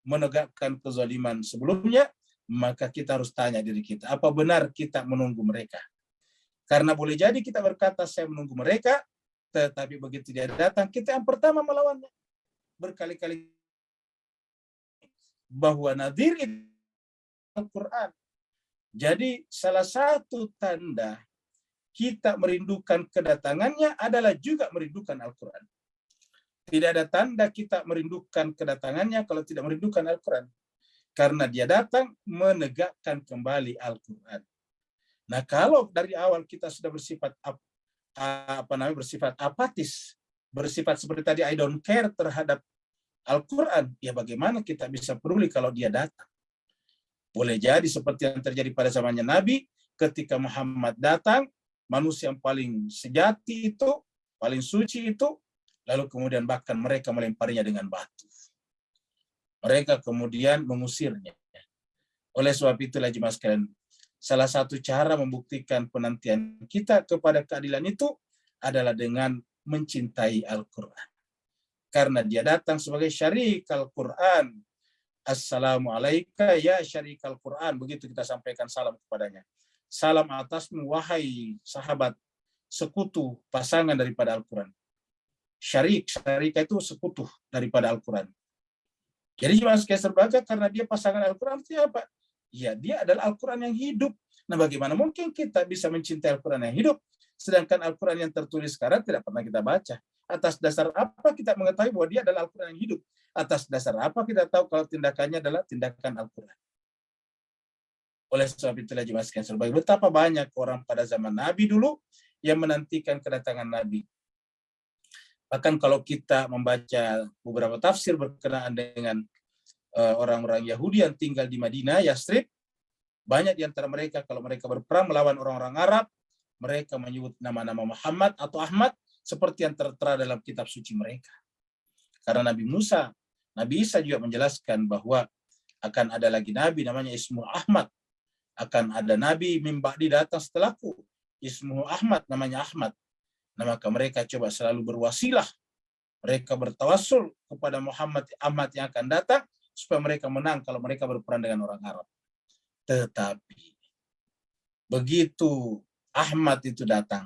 menegakkan kezaliman sebelumnya, maka kita harus tanya diri kita, apa benar kita menunggu mereka? Karena boleh jadi kita berkata saya menunggu mereka, tetapi begitu dia datang, kita yang pertama melawannya. Berkali-kali bahwa nadhir itu Al-Quran. Jadi salah satu tanda kita merindukan kedatangannya adalah juga merindukan Al-Quran. Tidak ada tanda kita merindukan kedatangannya kalau tidak merindukan Al-Quran. Karena dia datang menegakkan kembali Al-Quran. Nah, kalau dari awal kita sudah bersifat bersifat apatis, bersifat seperti tadi I don't care terhadap Al-Quran, ya bagaimana kita bisa peduli kalau dia datang? Boleh jadi seperti yang terjadi pada zamannya Nabi, ketika Muhammad datang, manusia yang paling sejati itu, paling suci itu, lalu kemudian bahkan mereka melemparinya dengan batu. Mereka kemudian mengusirnya. Oleh sebab itulah jemaah sekalian, salah satu cara membuktikan penantian kita kepada keadilan itu adalah dengan mencintai Al-Quran. Karena dia datang sebagai syarik Al-Quran, Assalamu alaika ya syarikal Quran. Begitu kita sampaikan salam kepadanya. Salam atasmu wahai sahabat sekutu pasangan daripada Al-Quran. Syarika itu sekutu daripada Al-Quran. Jadi jemaah sekalian berbahagia karena dia pasangan Al-Quran, artinya apa? Ya, dia adalah Al-Quran yang hidup. Nah, bagaimana mungkin kita bisa mencintai Al-Quran yang hidup, sedangkan Al-Quran yang tertulis sekarang tidak pernah kita baca? Atas dasar apa kita mengetahui bahwa dia adalah Al-Quran yang hidup? Atas dasar apa kita tahu kalau tindakannya adalah tindakan Al-Quran? Oleh sebab itulah jemaah sekalian berbahagia, betapa banyak orang pada zaman Nabi dulu yang menantikan kedatangan Nabi. Bahkan kalau kita membaca beberapa tafsir berkenaan dengan orang-orang Yahudi yang tinggal di Madinah, Yasrib, banyak di antara mereka kalau mereka berperang melawan orang-orang Arab, mereka menyebut nama-nama Muhammad atau Ahmad seperti yang tertera dalam kitab suci mereka. Karena Nabi Musa, Nabi Isa juga menjelaskan bahwa akan ada lagi Nabi namanya Ismu Ahmad. Akan ada Nabi mimba'di datang setelahku, Ismu Ahmad, namanya Ahmad. Nah, maka mereka coba selalu berwasilah. Mereka bertawassul kepada Muhammad Ahmad yang akan datang supaya mereka menang kalau mereka berperang dengan orang Arab. Tetapi begitu Ahmad itu datang,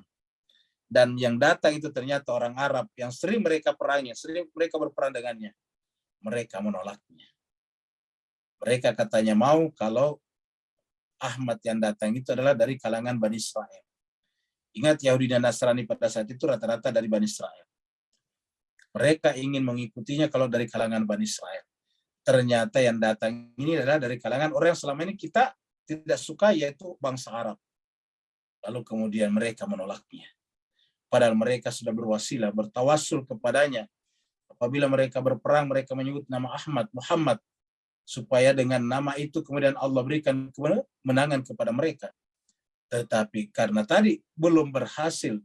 dan yang datang itu ternyata orang Arab yang sering mereka perangi, sering mereka berperang dengannya, mereka menolaknya. Mereka katanya mau kalau Ahmad yang datang itu adalah dari kalangan Bani Israel. Ingat, Yahudi dan Nasrani pada saat itu rata-rata dari Bani Israel. Mereka ingin mengikutinya kalau dari kalangan Bani Israel. Ternyata yang datang ini adalah dari kalangan orang yang selama ini kita tidak suka, yaitu bangsa Arab. Lalu kemudian mereka menolaknya. Padahal mereka sudah berwasilah, bertawassul kepadanya. Apabila mereka berperang, mereka menyebut nama Ahmad, Muhammad, supaya dengan nama itu kemudian Allah berikan kemenangan kepada mereka. Tetapi karena tadi belum berhasil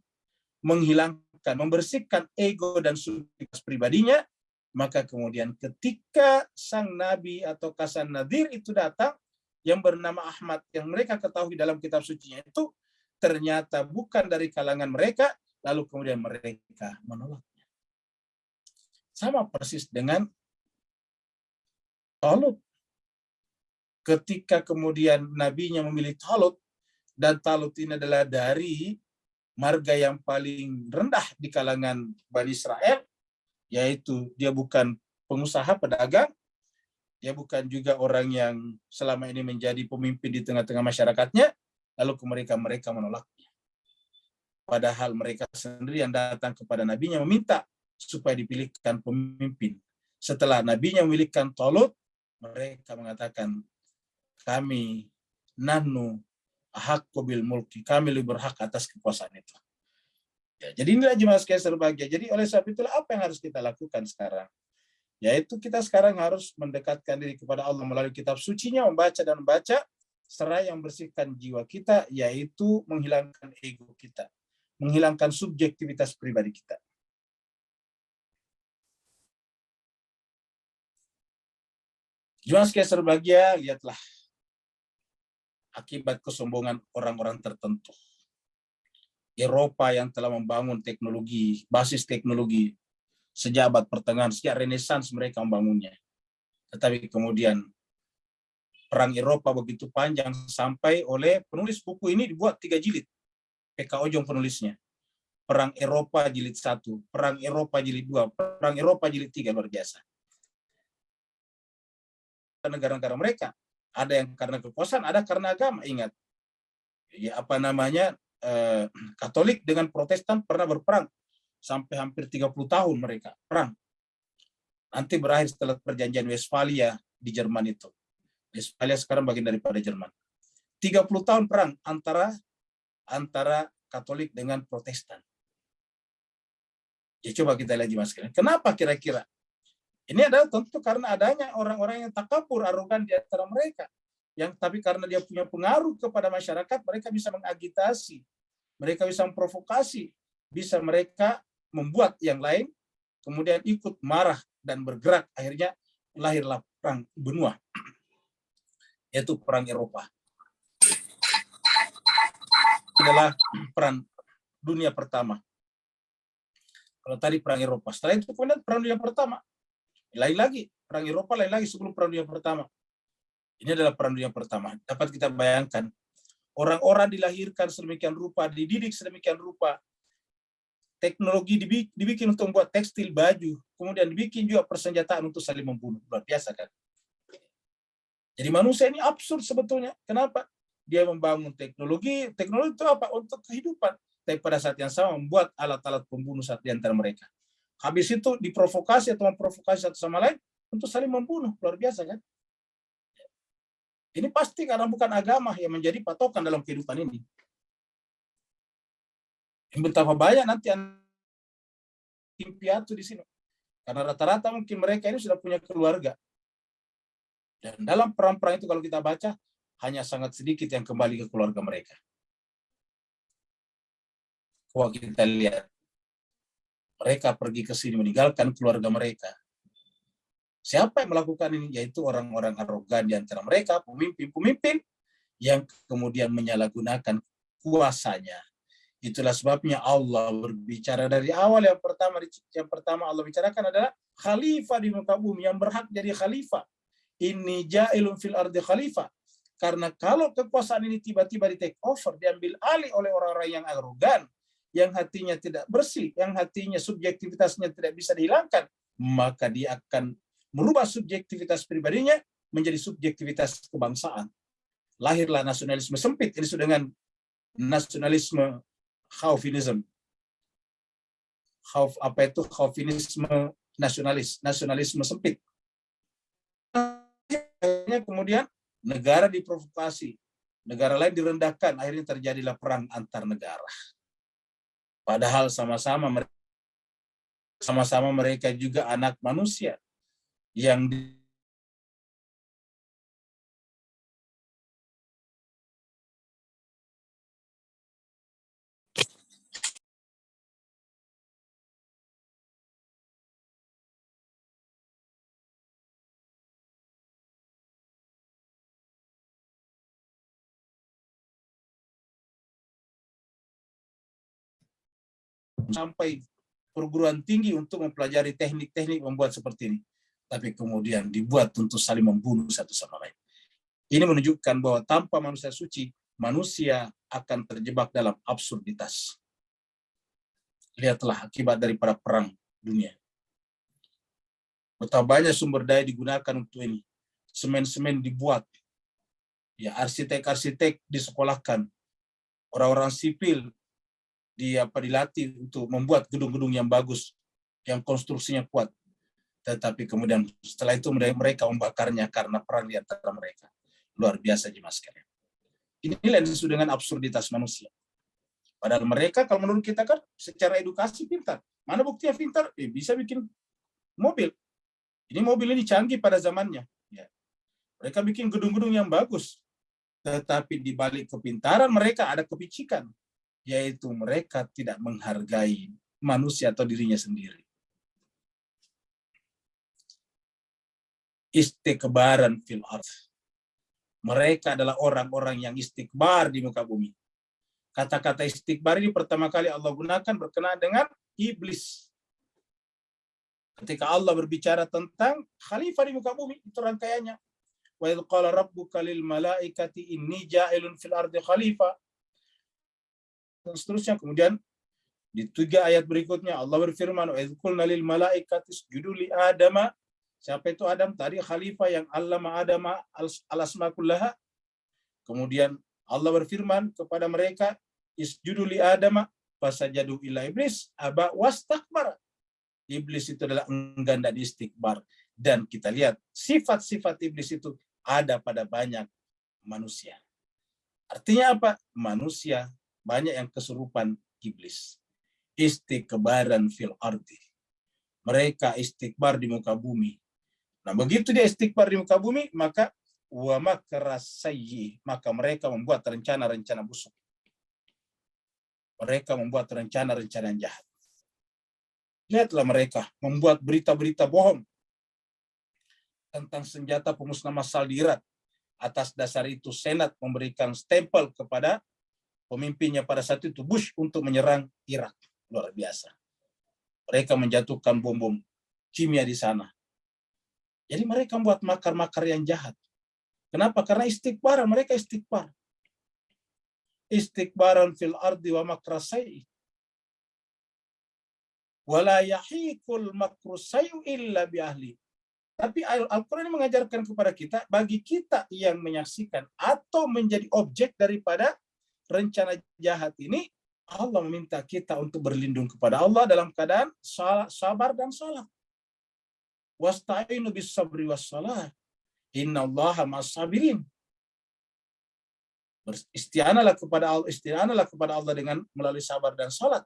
menghilangkan, membersihkan ego dan subjektivitas pribadinya, maka kemudian ketika sang Nabi atau Kasan Nadir itu datang, yang bernama Ahmad, yang mereka ketahui dalam kitab sucinya itu, ternyata bukan dari kalangan mereka, lalu kemudian mereka menolaknya. Sama persis dengan Talut. Ketika kemudian nabinya memilih Talut, dan Talut ini adalah dari marga yang paling rendah di kalangan Bani Israel, yaitu dia bukan pengusaha pedagang, dia bukan juga orang yang selama ini menjadi pemimpin di tengah-tengah masyarakatnya, lalu mereka menolaknya. Padahal mereka sendiri yang datang kepada nabinya meminta supaya dipilihkan pemimpin. Setelah nabinya memilihkan Talut, mereka mengatakan, kami nahnu haqqu bil mulki, kami lebih berhak atas kekuasaan itu. Ya, jadi inilah jemaah sekalian berbahagia. Jadi oleh sebab itulah apa yang harus kita lakukan sekarang? Yaitu kita sekarang harus mendekatkan diri kepada Allah melalui kitab sucinya, membaca dan membaca, seraya membersihkan jiwa kita, yaitu menghilangkan ego kita, menghilangkan subjektivitas pribadi kita. Jemaah sekalian berbahagia, lihatlah akibat kesombongan orang-orang tertentu. Eropa yang telah membangun teknologi, basis teknologi sejak abad pertengahan, sejak Renaissance mereka membangunnya. Tetapi kemudian perang Eropa begitu panjang sampai oleh penulis buku ini dibuat 3 jilid. P.K. Ojong penulisnya. Perang Eropa jilid 1, Perang Eropa jilid 2, Perang Eropa jilid 3, luar biasa. Negara-negara mereka, ada yang karena kekuasaan, ada karena agama. Ingat, ya apa namanya, Katolik dengan Protestan pernah berperang sampai hampir 30 tahun mereka perang. Nanti berakhir setelah perjanjian Westphalia di Jerman itu. Westphalia sekarang bagian daripada Jerman. 30 tahun perang antara Katolik dengan Protestan. Ya coba kita lihat Mas. Kenapa kira-kira? Ini adalah tentu karena adanya orang-orang yang takabur, arogan di antara mereka. Yang tapi karena dia punya pengaruh kepada masyarakat, mereka bisa mengagitasi, mereka bisa memprovokasi, bisa mereka membuat yang lain kemudian ikut marah dan bergerak. Akhirnya lahirlah perang benua, yaitu perang Eropa. Adalah perang dunia pertama. Kalau tadi perang Eropa, setelah itu kemudian perang dunia pertama. Lain lagi Perang Eropa lain lagi sebelum Perang Dunia Pertama. Ini adalah Perang Dunia Pertama. Dapat kita bayangkan, orang-orang dilahirkan sedemikian rupa, dididik sedemikian rupa, teknologi dibikin untuk membuat tekstil, baju, kemudian dibikin juga persenjataan untuk saling membunuh. Luar biasa kan? Jadi manusia ini absurd sebetulnya. Kenapa? Dia membangun teknologi itu apa? Untuk kehidupan. Tapi pada saat yang sama membuat alat-alat pembunuh di antara mereka. Habis itu diprovokasi atau memprovokasi satu sama lain untuk saling membunuh. Luar biasa kan? Ini pasti karena bukan agama yang menjadi patokan dalam kehidupan ini. Betapa banyak nanti tim piatu di sini. Karena rata-rata mungkin mereka ini sudah punya keluarga. Dan dalam perang-perang itu kalau kita baca, hanya sangat sedikit yang kembali ke keluarga mereka. Kalau kita lihat, mereka pergi ke sini meninggalkan keluarga mereka. Siapa yang melakukan ini? Yaitu orang-orang arogan di antara mereka, pemimpin-pemimpin yang kemudian menyalahgunakan kuasanya. Itulah sebabnya Allah berbicara dari awal. Yang pertama Allah bicarakan adalah khalifah di muka bumi, yang berhak jadi khalifah. Inni ja'ilun fil ardi khalifah. Karena kalau kekuasaan ini tiba-tiba di take over, diambil alih oleh orang-orang yang arogan, yang hatinya tidak bersih, yang hatinya subjektivitasnya tidak bisa dihilangkan, maka dia akan merubah subjektivitas pribadinya menjadi subjektivitas kebangsaan. Lahirlah nasionalisme sempit, ini disebut dengan nasionalisme Khaufinism. Khaufinisme nasionalisme sempit. Kemudian negara diprovokasi, negara lain direndahkan, akhirnya terjadilah perang antar negara. Padahal sama-sama mereka juga anak manusia yang sampai perguruan tinggi untuk mempelajari teknik-teknik membuat seperti ini. Tapi kemudian dibuat untuk saling membunuh satu sama lain. Ini menunjukkan bahwa tanpa manusia suci, manusia akan terjebak dalam absurditas. Lihatlah akibat daripada perang dunia. Betapa banyak sumber daya digunakan untuk ini. Semen-semen dibuat. Ya, arsitek-arsitek disekolahkan. Orang-orang sipil dilatih untuk membuat gedung-gedung yang bagus, yang konstruksinya kuat. Tetapi kemudian setelah itu mereka membakarnya karena perang di antara mereka. Luar biasa jemaah sekalian. Inilah yang disebut dengan absurditas manusia. Padahal mereka kalau menurut kita kan secara edukasi pintar. Mana buktinya pintar? Bisa bikin mobil. Ini mobil ini canggih pada zamannya. Ya. Mereka bikin gedung-gedung yang bagus. Tetapi di balik kepintaran mereka ada kepicikan. Yaitu mereka tidak menghargai manusia atau dirinya sendiri. Istikbaran fil ardh. Mereka adalah orang-orang yang istikbar di muka bumi. Kata-kata istikbar ini pertama kali Allah gunakan berkenaan dengan iblis. Ketika Allah berbicara tentang khalifah di muka bumi, itu rangkaiannya. Wa idh qala rabbuka lil malaikati inni ja'ilun fil ardi khalifah. Dan seterusnya. Kemudian di 3 ayat berikutnya Allah berfirman, wa idh qulna lil malaikati isjudu li adama. Siapa itu Adam? Tadi khalifah yang allama Adama al-asma kullaha. Kemudian Allah berfirman kepada mereka, isjudu li Adama fasajadu ila iblis aba wastakbar. Iblis itu adalah enggan dan istikbar. Dan kita lihat sifat-sifat iblis itu ada pada banyak manusia. Artinya apa? Manusia banyak yang kesurupan iblis. Istikbaran fil ardi. Mereka istikbar di muka bumi. Nah, begitu dia istikbar di muka bumi, maka wa makra sayyi, maka mereka membuat rencana-rencana busuk. Mereka membuat rencana-rencana yang jahat. Lihatlah mereka membuat berita-berita bohong tentang senjata pemusnah massal di Irak. Atas dasar itu Senat memberikan stempel kepada pemimpinnya pada saat itu, Bush, untuk menyerang Irak. Luar biasa. Mereka menjatuhkan bom-bom kimia di sana. Jadi mereka membuat makar-makar yang jahat. Kenapa? Karena istikbaran, mereka istikbar. Istikbaran fil ardi wa makrasai. Wala yahiqul makrusai illa bi ahli. Tapi Al-Quran mengajarkan kepada kita, bagi kita yang menyaksikan atau menjadi objek daripada rencana jahat ini, Allah meminta kita untuk berlindung kepada Allah dalam keadaan sabar dan salat. Wasta'inu bis sabri was salah. Innallaha ma'as sabirin. Beristianalah kepada Allah dengan melalui sabar dan salat.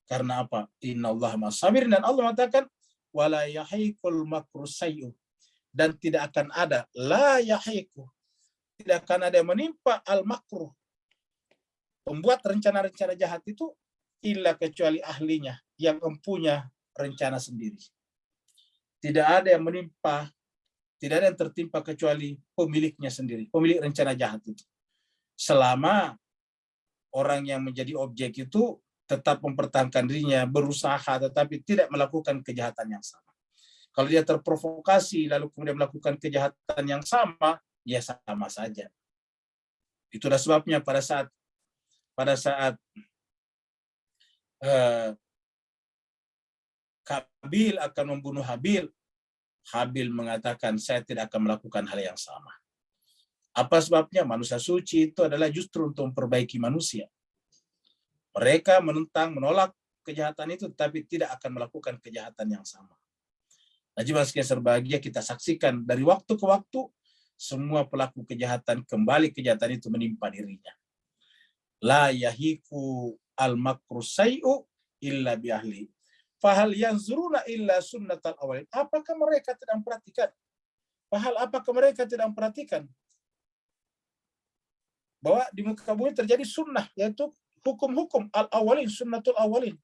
Karena apa? Innallaha ma'as sabirin, dan Allah mengatakan wala yahiqul makru sayyi'u, dan tidak akan ada la yahiqu, tidak akan ada yang menimpa al makruh, pembuat rencana-rencana jahat itu, illa kecuali ahlinya yang mempunyai rencana sendiri. Tidak ada yang menimpa, tidak ada yang tertimpa kecuali pemiliknya sendiri, pemilik rencana jahat itu. Selama orang yang menjadi objek itu tetap mempertahankan dirinya, berusaha tetapi tidak melakukan kejahatan yang sama. Kalau dia terprovokasi lalu kemudian melakukan kejahatan yang sama, ya sama saja. Itulah sebabnya pada saat Kabil akan membunuh Habil, Habil mengatakan, saya tidak akan melakukan hal yang sama. Apa sebabnya? Manusia suci itu adalah justru untuk memperbaiki manusia. Mereka menolak kejahatan itu, tapi tidak akan melakukan kejahatan yang sama. Najib sekalian berbahagia, kita saksikan dari waktu ke waktu, semua pelaku kejahatan kembali kejahatan itu menimpa dirinya. La yahiku al makru sayyi'u illa bi ahli. Fahal yanzuruna illa sunnatal awalin. Apakah mereka tidak memperhatikan? Apakah mereka tidak memperhatikan bahwa di muka bumi terjadi sunnah, yaitu hukum-hukum al-awalin, sunnatul awalin.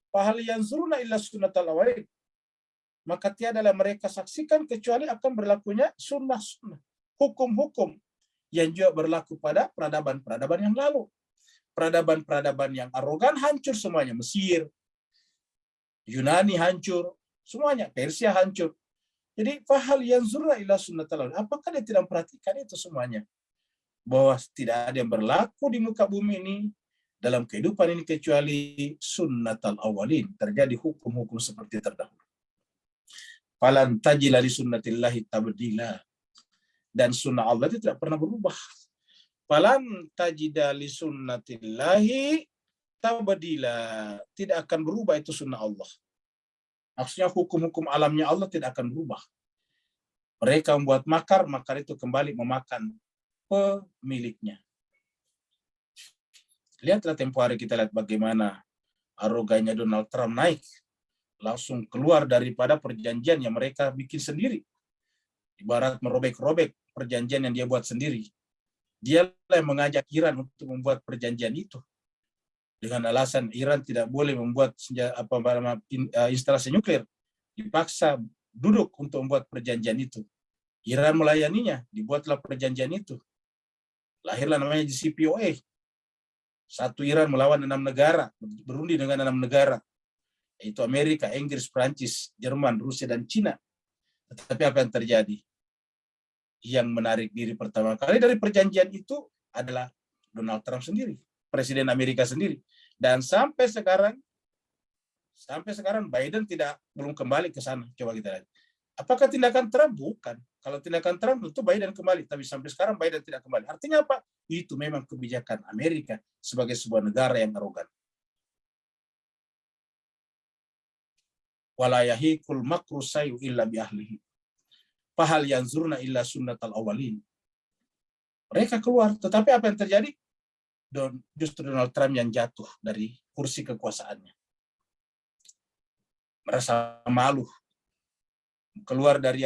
Fahal yanzuruna illa sunnatal awalin. Maka tiadalah mereka saksikan kecuali akan berlakunya sunnah-sunnah, hukum-hukum yang juga berlaku pada peradaban-peradaban yang lalu. Peradaban-peradaban yang arogan hancur semuanya. Mesir, Yunani hancur, semuanya. Persia hancur. Jadi fahal yanzuruna illa sunnatal awalin. Apakah dia tidak memperhatikan itu semuanya? Bahwa tidak ada yang berlaku di muka bumi ini, dalam kehidupan ini, kecuali sunnatal awalin. Terjadi hukum-hukum seperti terdahulu. Falan tajila li sunnatillahi tabdila. Dan sunnah Allah itu tidak pernah berubah. Falan tajida li sunnatillahi tabdila. Tidak akan berubah itu sunnah Allah. Maksudnya hukum-hukum alamnya Allah tidak akan berubah. Mereka membuat makar itu kembali memakan pemiliknya. Lihatlah tempo hari kita lihat bagaimana arogannya Donald Trump naik. Langsung keluar daripada perjanjian yang mereka bikin sendiri. Ibarat merobek-robek perjanjian yang dia buat sendiri. Dia yang mengajak Iran untuk membuat perjanjian itu. Dengan alasan Iran tidak boleh membuat instalasi nuklir. Dipaksa duduk untuk membuat perjanjian itu. Iran melayaninya, dibuatlah perjanjian itu. Lahirlah namanya JCPOA. Satu Iran melawan 6 negara, berundi dengan 6 negara. Yaitu Amerika, Inggris, Prancis, Jerman, Rusia, dan Cina. Tetapi apa yang terjadi? Yang menarik diri pertama kali dari perjanjian itu adalah Donald Trump sendiri, Presiden Amerika sendiri. Dan sampai sekarang Biden belum kembali ke sana. Coba kita lihat. Apakah tindakan Trump? Bukan. Kalau tindakan Trump itu Biden kembali, tapi sampai sekarang Biden tidak kembali. Artinya apa? Itu memang kebijakan Amerika sebagai sebuah negara yang arogan. Wala yahiqul makru sayyi'u illa bi ahlihi. Fahal yanzuruna illa sunnatal awalin. Mereka keluar, tetapi apa yang terjadi? Justru Donald Trump yang jatuh dari kursi kekuasaannya. Merasa malu. Keluar dari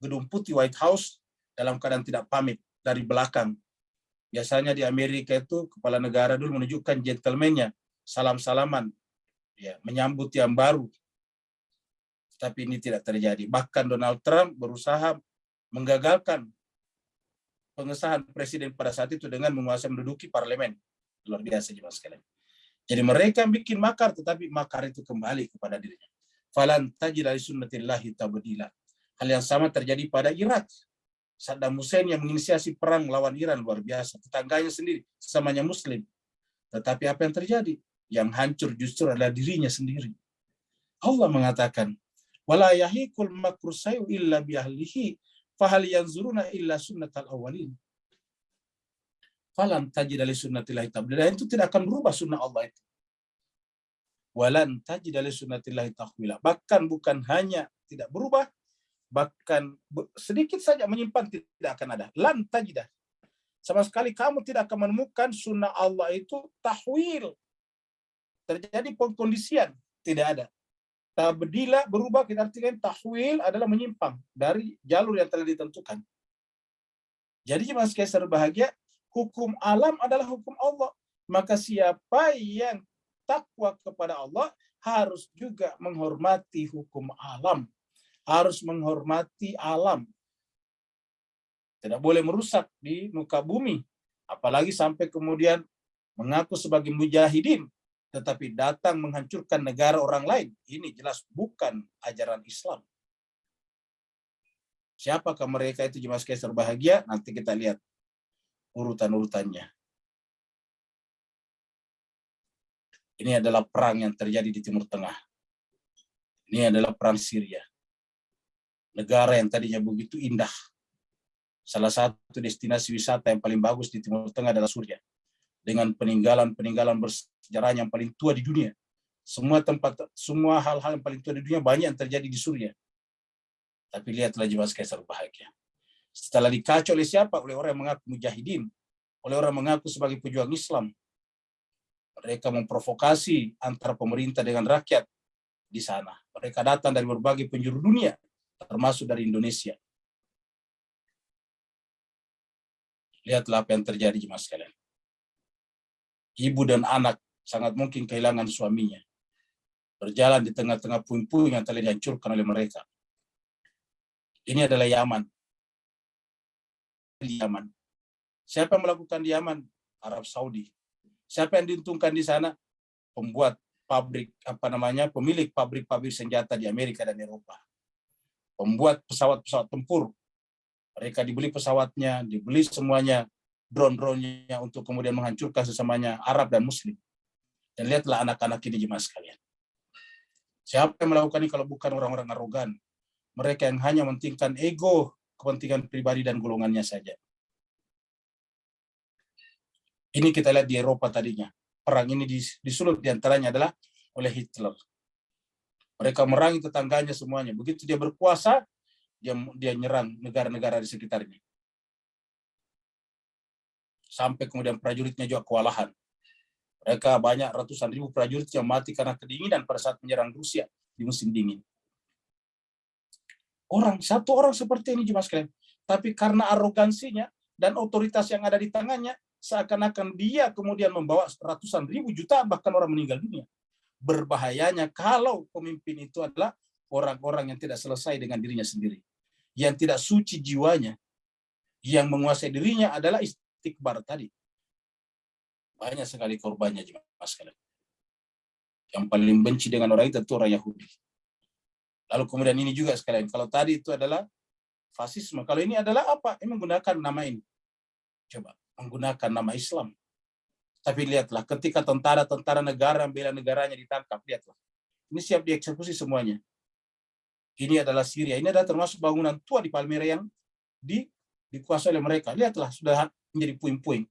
Gedung Putih White House dalam keadaan tidak pamit, dari belakang. Biasanya di Amerika itu kepala negara dulu menunjukkan gentleman-nya, salam-salaman, ya, menyambut yang baru. Tapi ini tidak terjadi. Bahkan Donald Trump berusaha menggagalkan pengesahan presiden pada saat itu dengan menduduki parlemen. Luar biasa jemaah sekalian. Jadi mereka bikin makar, tetapi makar itu kembali kepada dirinya. Falan tajida li sunnatillahi tabdila. Hal yang sama terjadi pada Irak. Saddam Hussein yang menginisiasi perang melawan Iran luar biasa. Tetangganya sendiri, sesamanya Muslim. Tetapi apa yang terjadi? Yang hancur justru adalah dirinya sendiri. Allah mengatakan, wala yahiqul makru sayyi'u illa bi ahlihi fahal yanzuruna illa sunnatal awwalin. Falan tajid li sunnatillahi tabdila. Itu tidak akan berubah sunnah Allah itu. Walan tajid li sunnatillahi tahwila. Bahkan bukan hanya tidak berubah, bahkan sedikit saja menyimpang tidak akan ada. Lan tajidah. Sama sekali kamu tidak akan menemukan sunnah Allah itu tahwil. Terjadi pengkondisian, tidak ada. Tabdila berubah, kita artikan tahwil adalah menyimpang dari jalur yang telah ditentukan. Jadi jemaah sekalian berbahagia, hukum alam adalah hukum Allah. Maka siapa yang takwa kepada Allah harus juga menghormati hukum alam. Harus menghormati alam. Tidak boleh merusak di muka bumi. Apalagi sampai kemudian mengaku sebagai mujahidin, tetapi datang menghancurkan negara orang lain. Ini jelas bukan ajaran Islam. Siapakah mereka itu jemaah sekalian berbahagia? Nanti kita lihat urutan-urutannya. Ini adalah perang yang terjadi di Timur Tengah. Ini adalah perang Syria. Negara yang tadinya begitu indah. Salah satu destinasi wisata yang paling bagus di Timur Tengah adalah Suriah. Dengan peninggalan-peninggalan bersejarah yang paling tua di dunia. Semua hal-hal yang paling tua di dunia banyak yang terjadi di Suriah. Tapi lihatlah jemaah sekalian berbahagia. Setelah dikacau oleh siapa? Oleh orang yang mengaku mujahidin. Oleh orang yang mengaku sebagai pejuang Islam. Mereka memprovokasi antara pemerintah dengan rakyat di sana. Mereka datang dari berbagai penjuru dunia, termasuk dari Indonesia. Lihatlah apa yang terjadi jemaah sekalian. Ibu dan anak sangat mungkin kehilangan suaminya. Berjalan di tengah-tengah puing-puing yang telah dihancurkan oleh mereka. Ini adalah Yaman. Di Yaman. Siapa yang melakukan di Yaman? Arab Saudi. Siapa yang diuntungkan di sana? Pembuat pabrik, pemilik pabrik-pabrik senjata di Amerika dan Eropa. Pembuat pesawat-pesawat tempur. Mereka dibeli pesawatnya, dibeli semuanya, drone-drone-nya untuk kemudian menghancurkan sesamanya Arab dan Muslim. Dan lihatlah anak-anak ini jemaah sekalian. Siapa yang melakukan ini kalau bukan orang-orang arogan? Mereka yang hanya mementingkan ego, kepentingan pribadi dan golongannya saja. Ini kita lihat di Eropa tadinya. Perang ini disulut diantaranya adalah oleh Hitler. Mereka merangi tetangganya semuanya. Begitu dia berkuasa, dia nyerang negara-negara di sekitarnya. Sampai kemudian prajuritnya juga kewalahan. Mereka banyak ratusan ribu prajurit yang mati karena kedinginan pada saat menyerang Rusia di musim dingin. Satu orang seperti ini jemaah sekalian. Tapi karena arogansinya dan otoritas yang ada di tangannya, seakan-akan dia kemudian membawa ratusan ribu juta bahkan orang meninggal dunia. Berbahayanya kalau pemimpin itu adalah orang-orang yang tidak selesai dengan dirinya sendiri. Yang tidak suci jiwanya. Yang menguasai dirinya adalah istikbar tadi. Banyak sekali korbannya jemaah sekalian. Yang paling benci dengan orang itu tentu orang Yahudi. Lalu kemudian ini juga sekalian. Kalau tadi itu adalah fasisme. Kalau ini adalah apa? Ini menggunakan nama ini. Coba. Menggunakan nama Islam. Tapi lihatlah, ketika tentara-tentara negara yang bela negaranya ditangkap, lihatlah. Ini siap dieksekusi semuanya. Ini adalah Syria. Ini adalah termasuk bangunan tua di Palmyra yang dikuasai oleh mereka. Lihatlah, sudah menjadi puing-puing.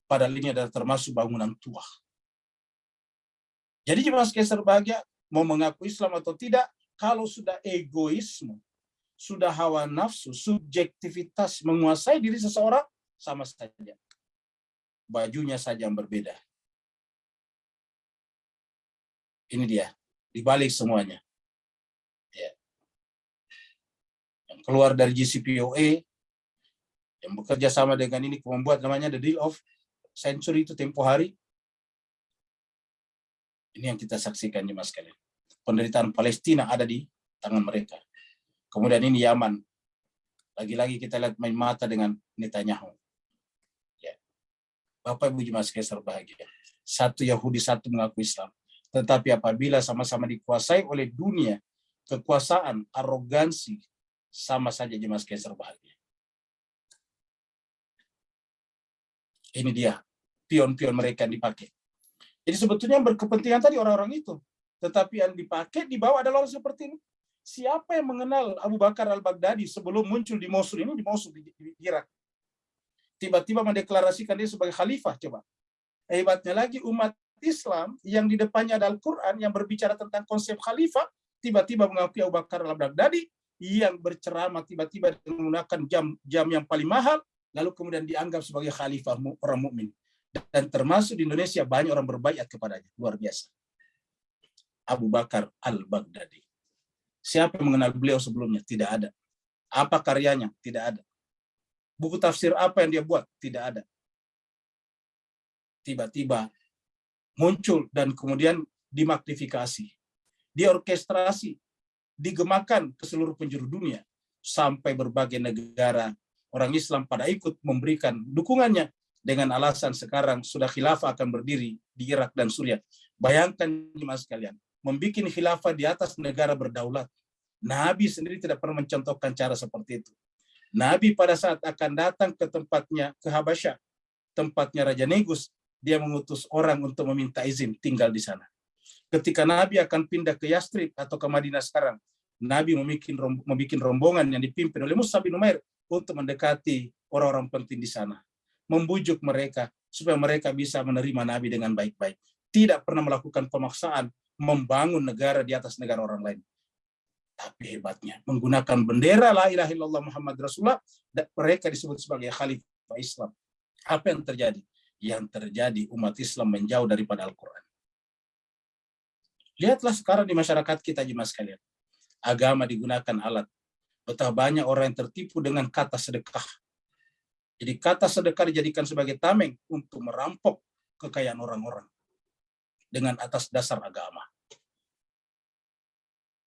Padahal ini adalah termasuk bangunan tua. Jadi jemaah sekalian berbahagia, mau mengaku Islam atau tidak, kalau sudah egoisme, sudah hawa nafsu, subjektivitas menguasai diri seseorang, sama saja. Bajunya saja yang berbeda. Ini dia, dibalik semuanya. Ya. Yang keluar dari JCPOA, yang bekerja sama dengan ini, membuat namanya The Deal of Century itu tempo hari. Ini yang kita saksikan jemaah sekalian. Penderitaan Palestina ada di tangan mereka. Kemudian ini Yaman. Lagi-lagi kita lihat main mata dengan Netanyahu. Bapak Ibu jemaah sekalian berbahagia. Satu Yahudi, satu mengaku Islam. Tetapi apabila sama-sama dikuasai oleh dunia, kekuasaan, arogansi, sama saja jemaah sekalian berbahagia. Ini dia pion-pion mereka yang dipakai. Jadi sebetulnya yang berkepentingan tadi orang-orang itu, tetapi yang dipakai di bawah adalah orang seperti ini. Siapa yang mengenal Abu Bakar al-Baghdadi sebelum muncul di Mosul ini, di Mosul di Irak? Tiba-tiba mendeklarasikan dia sebagai khalifah, coba. Hebatnya lagi umat Islam yang di depannya ada Al-Quran yang berbicara tentang konsep khalifah, tiba-tiba mengakui Abu Bakar al-Baghdadi yang berceramah tiba-tiba menggunakan jam yang paling mahal, lalu kemudian dianggap sebagai khalifah orang mukmin. Dan termasuk di Indonesia banyak orang berbaiat kepadanya, luar biasa. Abu Bakar al-Baghdadi. Siapa yang mengenal beliau sebelumnya? Tidak ada. Apa karyanya? Tidak ada. Buku tafsir apa yang dia buat? Tidak ada. Tiba-tiba muncul dan kemudian dimagnifikasi, diorkestrasi, digemakan ke seluruh penjuru dunia, sampai berbagai negara orang Islam pada ikut memberikan dukungannya dengan alasan sekarang sudah khilafah akan berdiri di Irak dan Suriah. Bayangkan jemaah sekalian, membuat khilafah di atas negara berdaulat. Nabi sendiri tidak pernah mencontohkan cara seperti itu. Nabi pada saat akan datang ke tempatnya, ke Habasyah, tempatnya Raja Negus, dia mengutus orang untuk meminta izin tinggal di sana. Ketika Nabi akan pindah ke Yastrib atau ke Madinah sekarang, Nabi membuat rombongan yang dipimpin oleh Mus'ab bin Umair untuk mendekati orang-orang penting di sana, membujuk mereka supaya mereka bisa menerima Nabi dengan baik-baik. Tidak pernah melakukan pemaksaan membangun negara di atas negara orang lain. Tapi hebatnya, menggunakan bendera la ilaha illallah Muhammad Rasulullah, mereka disebut sebagai khalifah Islam. Apa yang terjadi? Yang terjadi umat Islam menjauh daripada Al-Quran. Lihatlah sekarang di masyarakat kita jemaah sekalian. Agama digunakan alat. Betapa banyak orang yang tertipu dengan kata sedekah. Jadi kata sedekah dijadikan sebagai tameng untuk merampok kekayaan orang-orang dengan atas dasar agama.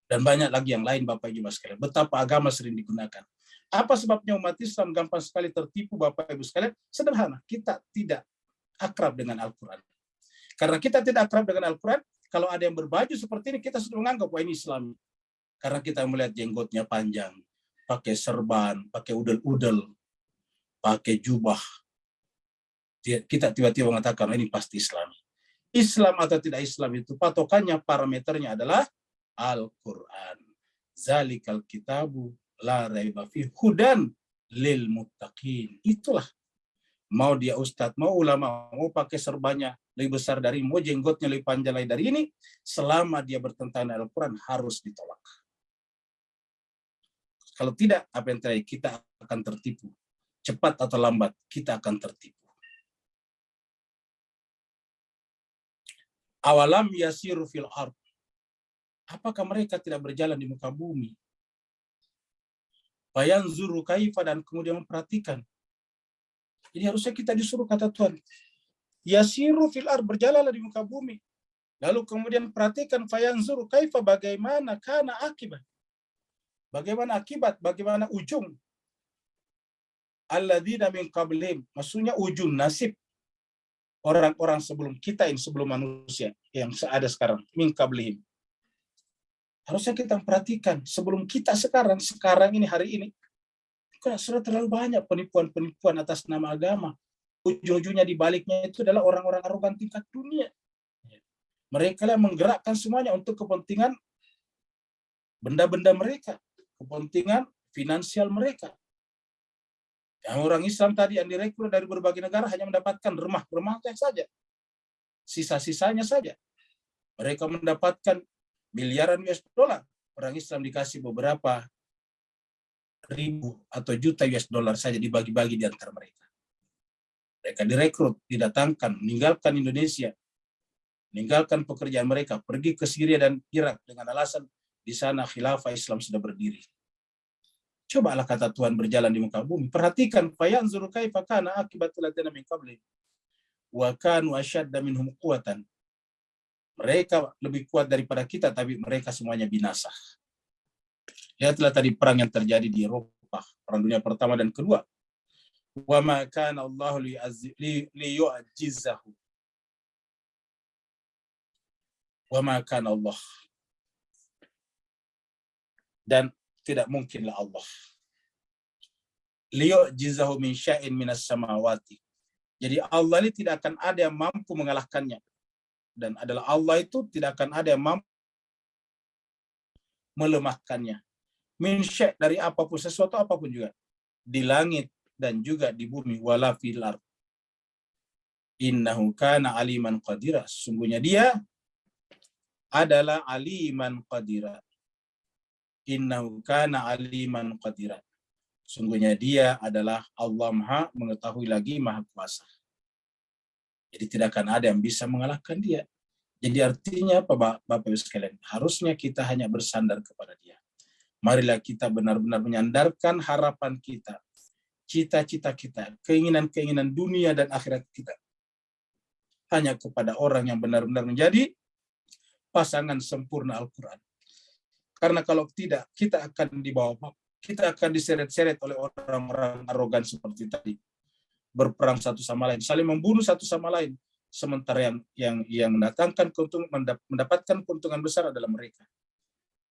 Dan banyak lagi yang lain Bapak Ibu sekalian. Betapa agama sering digunakan. Apa sebabnya umat Islam gampang sekali tertipu Bapak Ibu sekalian? Sederhana, kita tidak akrab dengan Al-Quran. Karena kita tidak akrab dengan Al-Quran, kalau ada yang berbaju seperti ini, kita sudah menganggap wah ini Islam. Karena kita melihat jenggotnya panjang, pakai serban, pakai udel-udel, pakai jubah. Kita tiba-tiba mengatakan ini pasti Islam. Islam atau tidak Islam itu patokannya, parameternya adalah Al-Quran. Zalikal kitabu la raiba fi hudan lil muttaqin. Itulah. Mau dia ustadz, mau ulama, mau pakai serbannya lebih besar dari, mau jenggotnya lebih panjang dari ini, selama dia bertentangan dengan Al-Quran harus ditolak. Kalau tidak, apa yang terjadi? Kita akan tertipu. Cepat atau lambat, kita akan tertipu. Awalam yasiru fil ard. Apakah mereka tidak berjalan di muka bumi? Fayanzuru kaifa, dan kemudian memperhatikan. Jadi harusnya kita disuruh, kata Tuhan, yasiru fil ard, berjalanlah di muka bumi. Lalu kemudian perhatikan, fayanzuru kaifa, bagaimana kana akibat. Bagaimana akibat, bagaimana ujung. Alladzina min qablihim, maksudnya ujung nasib orang-orang sebelum kita ini, sebelum manusia yang ada sekarang, min qablihim. Harusnya kita perhatikan sebelum kita sekarang ini, hari ini, sudah terlalu banyak penipuan-penipuan atas nama agama. Ujung-ujungnya di baliknya itu adalah orang-orang arogan tingkat dunia. Mereka yang menggerakkan semuanya untuk kepentingan benda-benda mereka, kepentingan finansial mereka. Yang orang Islam tadi yang direkrut dari berbagai negara hanya mendapatkan remah-remahnya saja. Sisa-sisanya saja. Mereka mendapatkan miliaran US dollar. Orang Islam dikasih beberapa ribu atau juta US dollar saja, dibagi-bagi di antara mereka. Mereka direkrut, didatangkan, meninggalkan Indonesia, meninggalkan pekerjaan mereka, pergi ke Syria dan Irak dengan alasan di sana khilafah Islam sudah berdiri. Cobalah kata Tuhan berjalan di muka bumi. Perhatikan, fayanzuru kaifa kana akibatul ladzina min qablihim wa kanu ashadda minhum quwwatan. Mereka lebih kuat daripada kita, tapi mereka semuanya binasa. Lihatlah tadi perang yang terjadi di Eropa, perang dunia pertama dan kedua. Wa ma kana Allah liyu'jizahu. Wa ma kana Allah. Dan tidak mungkinlah Allah. Liyu'jizahu min syai'in minas samawati. Jadi Allah ini tidak akan ada yang mampu mengalahkannya. Dan adalah Allah itu tidak akan ada yang mampu melemahkannya. Min syai' dari apapun, sesuatu apapun juga. Di langit dan juga di bumi. Wala fil ard. Innahu kana aliman qadira. Sesungguhnya dia adalah aliman qadira. Innahu kana aliman qadira. Sungguhnya dia adalah Allah Maha mengetahui lagi Maha Kuasa. Jadi tidak akan ada yang bisa mengalahkan dia. Jadi artinya apa Bapak Ibu sekalian? Harusnya kita hanya bersandar kepada dia. Marilah kita benar-benar menyandarkan harapan kita, cita-cita kita, keinginan-keinginan dunia dan akhirat kita hanya kepada orang yang benar-benar menjadi pasangan sempurna Al-Quran. Karena kalau tidak, kita akan dibawa, kita akan diseret-seret oleh orang-orang arogan seperti tadi. Berperang satu sama lain, saling membunuh satu sama lain. Sementara yang mendatangkan keuntungan, mendapatkan keuntungan besar adalah mereka.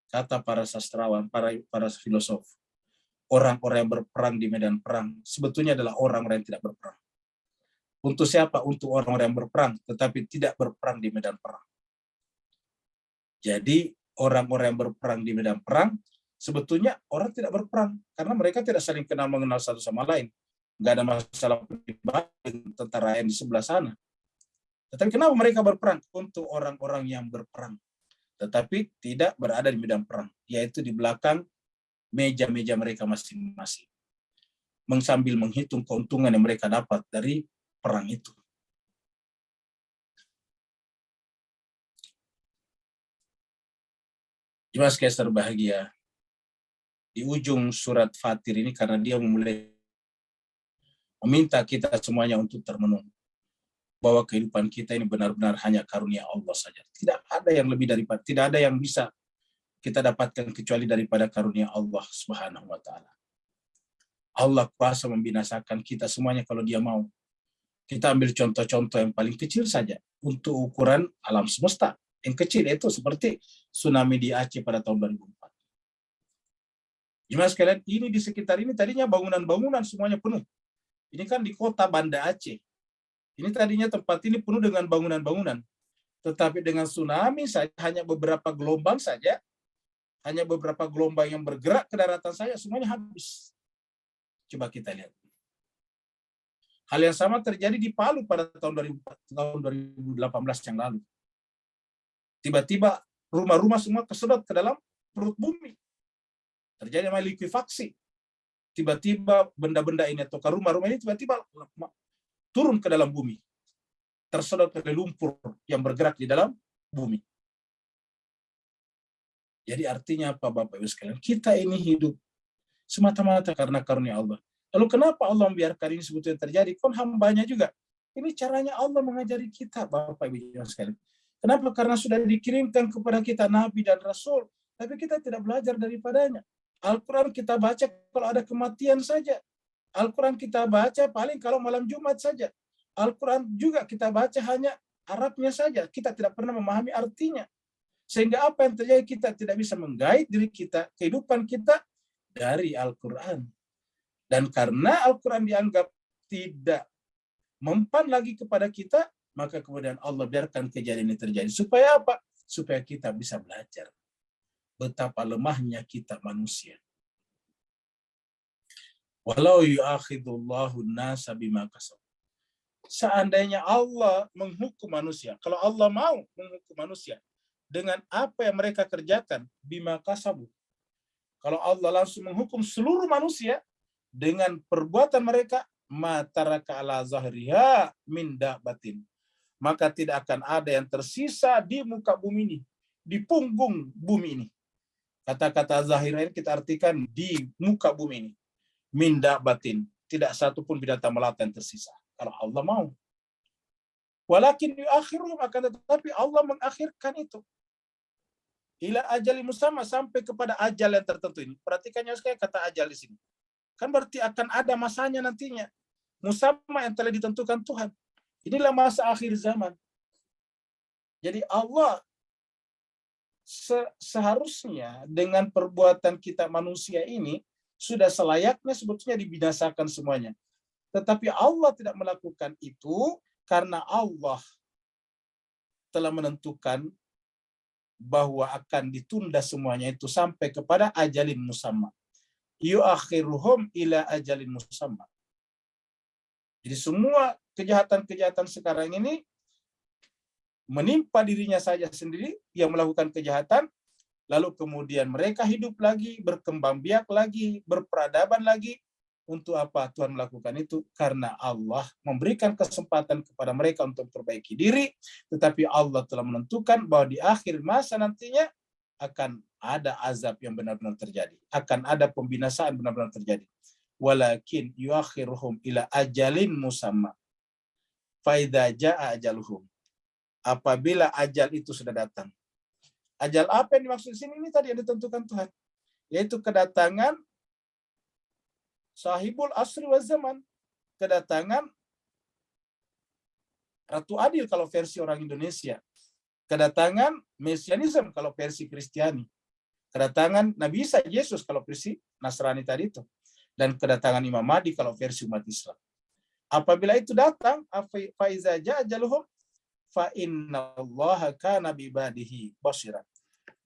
Kata para sastrawan, para filosof, orang-orang yang berperang di medan perang sebetulnya adalah orang-orang yang tidak berperang. Untuk siapa? Untuk orang-orang yang berperang, tetapi tidak berperang di medan perang. Jadi orang-orang yang berperang di medan perang sebetulnya orang tidak berperang karena mereka tidak saling kenal mengenal satu sama lain. Nggak ada masalah pribadi tentara yang di sebelah sana. Tetapi kenapa mereka berperang? Untuk orang-orang yang berperang, tetapi tidak berada di medan perang, yaitu di belakang meja-meja mereka masing-masing. Sambil menghitung keuntungan yang mereka dapat dari perang itu. Jemaah sekalian berbahagia, di ujung surat Fatir ini karena dia memulai meminta kita semuanya untuk termenung bahwa kehidupan kita ini benar-benar hanya karunia Allah saja. Tidak ada yang lebih daripada, tidak ada yang bisa kita dapatkan kecuali daripada karunia Allah Subhanahu wa taala. Allah kuasa membinasakan kita semuanya kalau dia mau. Kita ambil contoh-contoh yang paling kecil saja untuk ukuran alam semesta. Yang kecil itu seperti tsunami di Aceh pada tahun 2004. Jemaah sekalian, ini di sekitar ini tadinya bangunan-bangunan semuanya penuh. Ini kan di kota Banda Aceh. Ini tadinya tempat ini penuh dengan bangunan-bangunan. Tetapi dengan tsunami saja, hanya beberapa gelombang saja, hanya beberapa gelombang yang bergerak ke daratan saja, semuanya habis. Coba kita lihat. Hal yang sama terjadi di Palu pada tahun 2018 yang lalu. Tiba-tiba rumah-rumah semua kesedot ke dalam perut bumi. Terjadi namanya likuifaksi. Tiba-tiba benda-benda ini atau rumah-rumah ini tiba-tiba turun ke dalam bumi. Tersedot oleh lumpur yang bergerak di dalam bumi. Jadi artinya apa Bapak Ibu sekalian? Kita ini hidup semata-mata karena karunia Allah. Lalu kenapa Allah membiarkan ini sebetulnya terjadi? Kan hambanya juga. Ini caranya Allah mengajari kita Bapak Ibu sekalian. Kenapa? Karena sudah dikirimkan kepada kita Nabi dan Rasul. Tapi kita tidak belajar daripadanya. Al-Quran kita baca kalau ada kematian saja. Al-Quran kita baca paling kalau malam Jumat saja. Al-Quran juga kita baca hanya Arabnya saja. Kita tidak pernah memahami artinya. Sehingga apa yang terjadi kita tidak bisa menggait diri kita, kehidupan kita dari Al-Quran. Dan karena Al-Quran dianggap tidak mempan lagi kepada kita, maka kemudian Allah biarkan kejadian ini terjadi. Supaya apa? Supaya kita bisa belajar betapa lemahnya kita manusia. Walau yu'akhidullahu an-nasa bima kasabu. Seandainya Allah menghukum manusia, kalau Allah mau menghukum manusia dengan apa yang mereka kerjakan, bima kasabu. Kalau Allah langsung menghukum seluruh manusia dengan perbuatan mereka, mataraka ala zahriha min dabatin. Maka tidak akan ada yang tersisa di muka bumi ini, di punggung bumi ini. Kata-kata zahirah kita artikan di muka bumi ini. Min dabatin. Tidak satu pun binatang melata yang tersisa. Kalau Allah mau. Walakin yuakhiruhum, akan tetapi Allah mengakhirkan itu. Ila ajali musamma, sampai kepada ajal yang tertentu ini. Perhatikannya sekali kata ajal di sini. Kan berarti akan ada masanya nantinya. Musamma yang telah ditentukan Tuhan. Inilah masa akhir zaman. Jadi Allah seharusnya dengan perbuatan kita manusia ini sudah selayaknya sebetulnya dibinasakan semuanya. Tetapi Allah tidak melakukan itu karena Allah telah menentukan bahwa akan ditunda semuanya itu sampai kepada ajalin musamma. Yuakhiruhum ila ajalin musamma. Jadi semua kejahatan-kejahatan sekarang ini menimpa dirinya saja sendiri yang melakukan kejahatan, lalu kemudian mereka hidup lagi, berkembang biak lagi, berperadaban lagi. Untuk apa Tuhan melakukan itu? Karena Allah memberikan kesempatan kepada mereka untuk perbaiki diri, tetapi Allah telah menentukan bahwa di akhir masa nantinya akan ada azab yang benar-benar terjadi, akan ada pembinasaan benar-benar terjadi. Walakin yuakhiruhum ila ajalin musamma. Fa idza jaa ajaluhum. Apabila ajal itu sudah datang. Ajal apa yang dimaksud di sini? Ini tadi yang ditentukan Tuhan, yaitu kedatangan sahibul asri wa zaman, kedatangan Ratu Adil kalau versi orang Indonesia, kedatangan Mesianisme kalau versi Kristiani, kedatangan Nabi Isa Yesus kalau versi Nasrani tadi itu, dan kedatangan Imam Mahdi kalau versi umat Islam. Apabila itu datang, fa iza jaa ajaluhum fa innallaha kana bi ibadihi basira.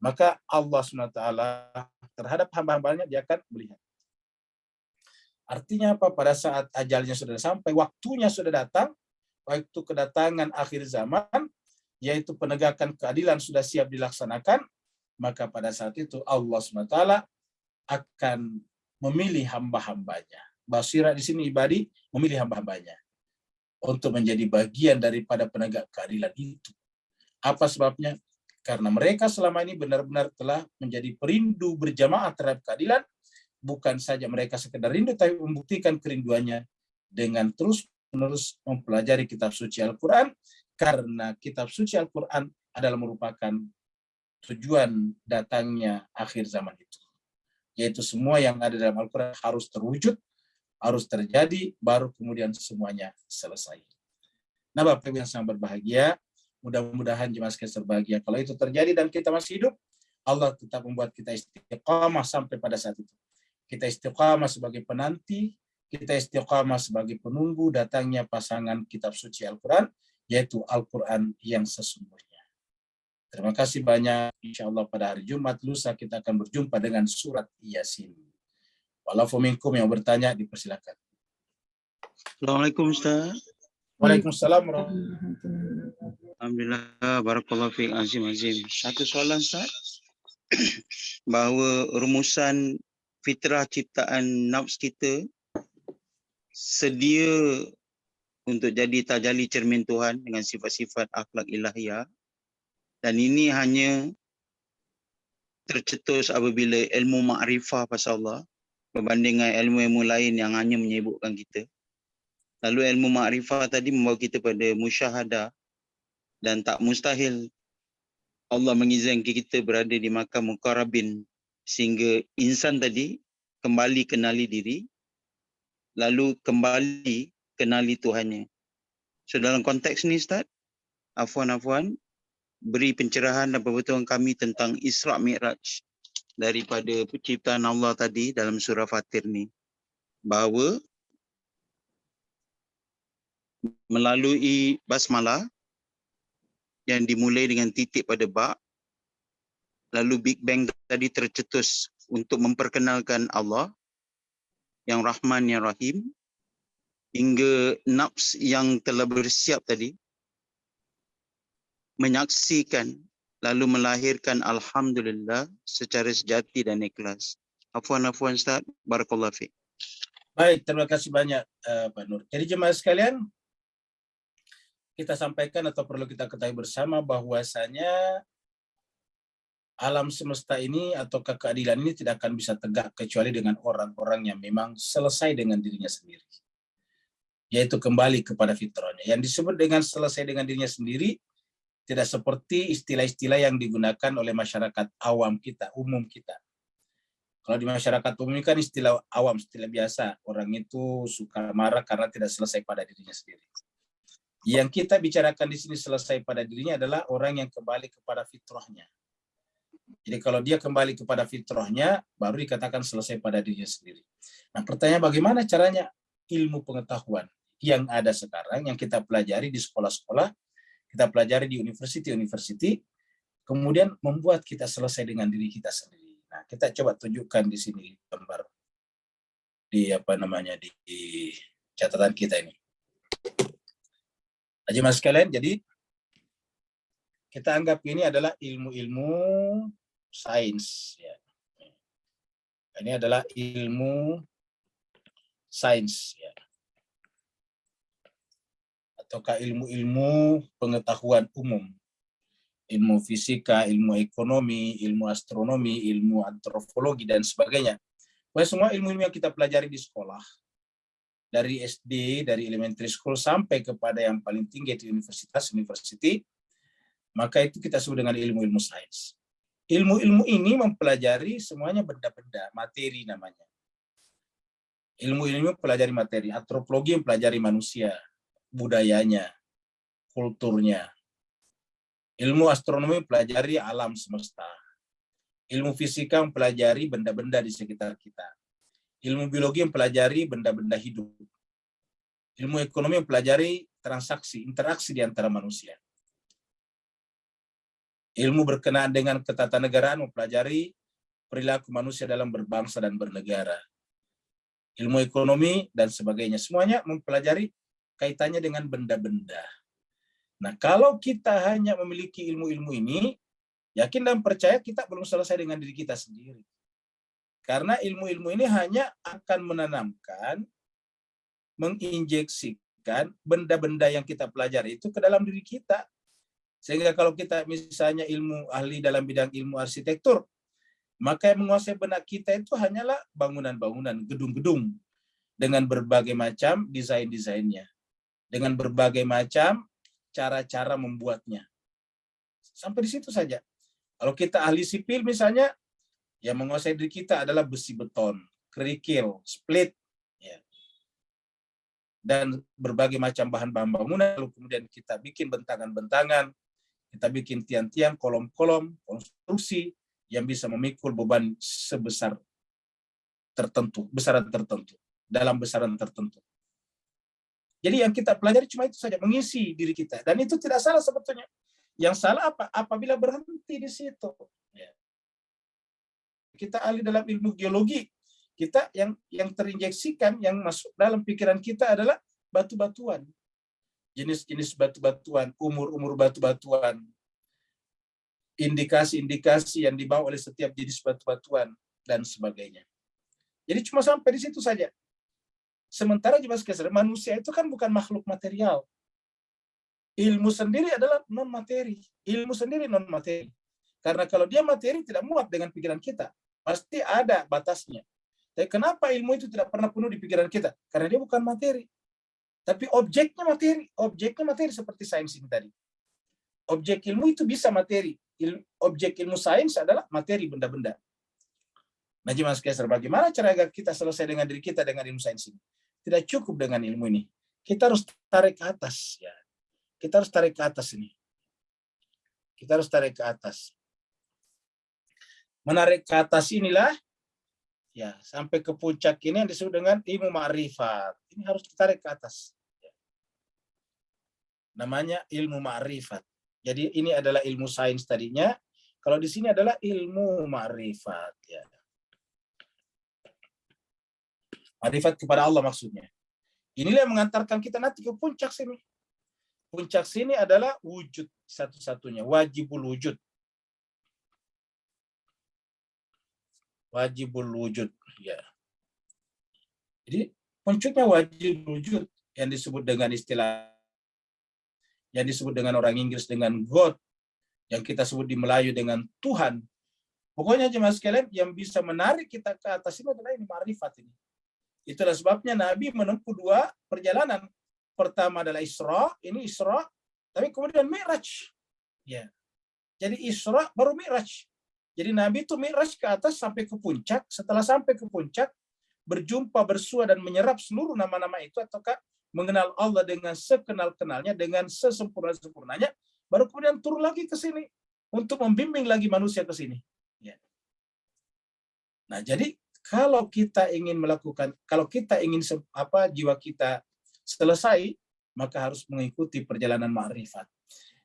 Maka Allah SWT terhadap hamba-hambanya dia akan melihat. Artinya apa? Pada saat ajalnya sudah sampai, waktunya sudah datang, waktu kedatangan akhir zaman, yaitu penegakan keadilan sudah siap dilaksanakan, maka pada saat itu Allah SWT akan memilih hamba-hambanya. Basira di sini ibadi, memilih hamba-hambanya untuk menjadi bagian daripada penegak keadilan itu. Apa sebabnya? Karena mereka selama ini benar-benar telah menjadi perindu berjamaah terhadap keadilan. Bukan saja mereka sekedar rindu, tapi membuktikan kerinduannya dengan terus-menerus mempelajari kitab suci Al-Quran, karena kitab suci Al-Quran adalah merupakan tujuan datangnya akhir zaman itu. Yaitu semua yang ada dalam Al-Quran harus terwujud, harus terjadi, baru kemudian semuanya selesai. Nah, Bapak Ibu yang sangat berbahagia, mudah-mudahan jemaah sekalian berbahagia. Kalau itu terjadi dan kita masih hidup, Allah tetap membuat kita istiqamah sampai pada saat itu. Kita istiqamah sebagai penanti, kita istiqamah sebagai penunggu datangnya pasangan kitab suci Al-Quran, yaitu Al-Quran yang sesungguhnya. Terima kasih banyak. Insya Allah pada hari Jumat lusa kita akan berjumpa dengan surat Yasin. Walaupun minkum yang bertanya, dipersilakan. Assalamualaikum Ustaz. Waalaikumsalam. Alhamdulillah, barakallahu fiik, azim. Satu soalan Ustaz, bahawa rumusan fitrah ciptaan nafs kita sedia untuk jadi tajalli cermin Tuhan dengan sifat-sifat akhlak ilahiyah, dan ini hanya tercetus apabila ilmu makrifah pasal Allah berbanding dengan ilmu-ilmu lain yang hanya menyibukkan kita. Lalu ilmu makrifah tadi membawa kita pada musyahadah, dan tak mustahil Allah mengizinkan kita berada di makam muqarrabin sehingga insan tadi kembali kenali diri, lalu kembali kenali Tuhannya. So dalam konteks ni Ustaz, afwan, beri pencerahan dan pemberitahuan kami tentang Isra' Mi'raj daripada penciptaan Allah tadi dalam surah Fatir ni, bahawa melalui basmalah yang dimulai dengan titik pada ba', lalu Big Bang tadi tercetus untuk memperkenalkan Allah yang Rahman, yang Rahim, hingga nafs yang telah bersiap tadi menyaksikan lalu melahirkan Alhamdulillah secara sejati dan ikhlas. Afwan Ustaz, barakallahu fiik. Baik, terima kasih banyak Pak Nur. Jadi jemaah sekalian, kita sampaikan atau perlu kita ketahui bersama bahwasanya alam semesta ini atau keadilan ini tidak akan bisa tegak kecuali dengan orang-orang yang memang selesai dengan dirinya sendiri, yaitu kembali kepada fitrahnya. Yang disebut dengan selesai dengan dirinya sendiri tidak seperti istilah-istilah yang digunakan oleh masyarakat awam kita, umum kita. Kalau di masyarakat umum ini kan istilah awam, istilah biasa. Orang itu suka marah karena tidak selesai pada dirinya sendiri. Yang kita bicarakan di sini selesai pada dirinya adalah orang yang kembali kepada fitrahnya. Jadi kalau dia kembali kepada fitrahnya, baru dikatakan selesai pada dirinya sendiri. Nah, pertanyaan bagaimana caranya ilmu pengetahuan yang ada sekarang, yang kita pelajari di sekolah-sekolah, kita pelajari di university, kemudian membuat kita selesai dengan diri kita sendiri. Nah, kita coba tunjukkan di sini gambar di di catatan kita ini. Jemaah sekalian, jadi kita anggap ini adalah ilmu-ilmu sains. Ya. Ini adalah ilmu sains, ya. Ataukah ilmu-ilmu pengetahuan umum, ilmu fisika, ilmu ekonomi, ilmu astronomi, ilmu antropologi, dan sebagainya. Semua ilmu-ilmu yang kita pelajari di sekolah, dari SD, dari elementary school, sampai kepada yang paling tinggi di university, maka itu kita sebut dengan ilmu-ilmu sains. Ilmu-ilmu ini mempelajari semuanya benda-benda, materi namanya. Ilmu-ilmu pelajari materi, antropologi mempelajari manusia, budayanya, kulturnya. Ilmu astronomi mempelajari alam semesta. Ilmu fisika mempelajari benda-benda di sekitar kita. Ilmu biologi mempelajari benda-benda hidup. Ilmu ekonomi mempelajari transaksi, interaksi di antara manusia. Ilmu berkenaan dengan ketatanegaraan mempelajari perilaku manusia dalam berbangsa dan bernegara. Ilmu ekonomi dan sebagainya. Semuanya mempelajari kaitannya dengan benda-benda. Nah, kalau kita hanya memiliki ilmu-ilmu ini, yakin dan percaya kita belum selesai dengan diri kita sendiri. Karena ilmu-ilmu ini hanya akan menanamkan, menginjeksikan benda-benda yang kita pelajari itu ke dalam diri kita. Sehingga kalau kita misalnya ilmu ahli dalam bidang ilmu arsitektur, maka yang menguasai benak kita itu hanyalah bangunan-bangunan, gedung-gedung, dengan berbagai macam desain-desainnya, dengan berbagai macam cara-cara membuatnya. Sampai di situ saja. Kalau kita ahli sipil misalnya, yang menguasai diri kita adalah besi beton, kerikil, split, ya, dan berbagai macam bahan-bahan bangunan. Lalu kemudian kita bikin bentangan-bentangan, kita bikin tiang-tiang, kolom-kolom, konstruksi yang bisa memikul beban sebesar tertentu, besaran tertentu, dalam besaran tertentu. Jadi yang kita pelajari cuma itu saja, mengisi diri kita. Dan itu tidak salah sebetulnya. Yang salah apa? Apabila berhenti di situ. Ya. Kita ahli dalam ilmu geologi, kita yang terinjeksikan, yang masuk dalam pikiran kita adalah batu-batuan. Jenis-jenis batu-batuan, umur-umur batu-batuan, indikasi-indikasi yang dibawa oleh setiap jenis batu-batuan, dan sebagainya. Jadi cuma sampai di situ saja. Sementara manusia itu kan bukan makhluk material. Ilmu sendiri adalah non-materi. Ilmu sendiri non-materi. Karena kalau dia materi tidak muat dengan pikiran kita. Pasti ada batasnya. Tapi kenapa ilmu itu tidak pernah penuh di pikiran kita? Karena dia bukan materi. Tapi objeknya materi seperti sains ini tadi. Objek ilmu itu bisa materi. Objek ilmu sains adalah materi benda-benda. Nah, jemaah sekalian, bagaimana cara agar kita selesai dengan diri kita dengan ilmu sains ini? Tidak cukup dengan ilmu ini. Kita harus tarik ke atas. Ya. Kita harus tarik ke atas ini. Kita harus tarik ke atas. Menarik ke atas inilah, ya, sampai ke puncak ini yang disebut dengan ilmu ma'rifat. Ini harus ditarik ke atas. Namanya ilmu ma'rifat. Jadi ini adalah ilmu sains tadinya. Kalau di sini adalah ilmu ma'rifat. Ya. Ma'rifat kepada Allah maksudnya. Inilah yang mengantarkan kita nanti ke puncak sini. Puncak sini adalah wujud satu-satunya. Wajibul wujud. Wajibul wujud. Ya. Jadi puncaknya wajibul wujud yang disebut dengan istilah, yang disebut dengan orang Inggris dengan God, yang kita sebut di Melayu dengan Tuhan. Pokoknya jemaah sekalian, yang bisa menarik kita ke atas ini adalah ini ma'rifat ini. Itulah sebabnya Nabi menempuh 2 perjalanan. Pertama adalah Isra, ini Isra, tapi kemudian Mi'raj. Ya. Jadi Isra baru Mi'raj. Jadi Nabi itu Mi'raj ke atas sampai ke puncak. Setelah sampai ke puncak, berjumpa, bersua, dan menyerap seluruh nama-nama itu, ataukah mengenal Allah dengan sekenal-kenalnya, dengan sesempurna-sempurnanya, baru kemudian turun lagi ke sini untuk membimbing lagi manusia ke sini. Nah, jadi kalau kita ingin melakukan, kalau kita ingin jiwa kita selesai, maka harus mengikuti perjalanan ma'rifat.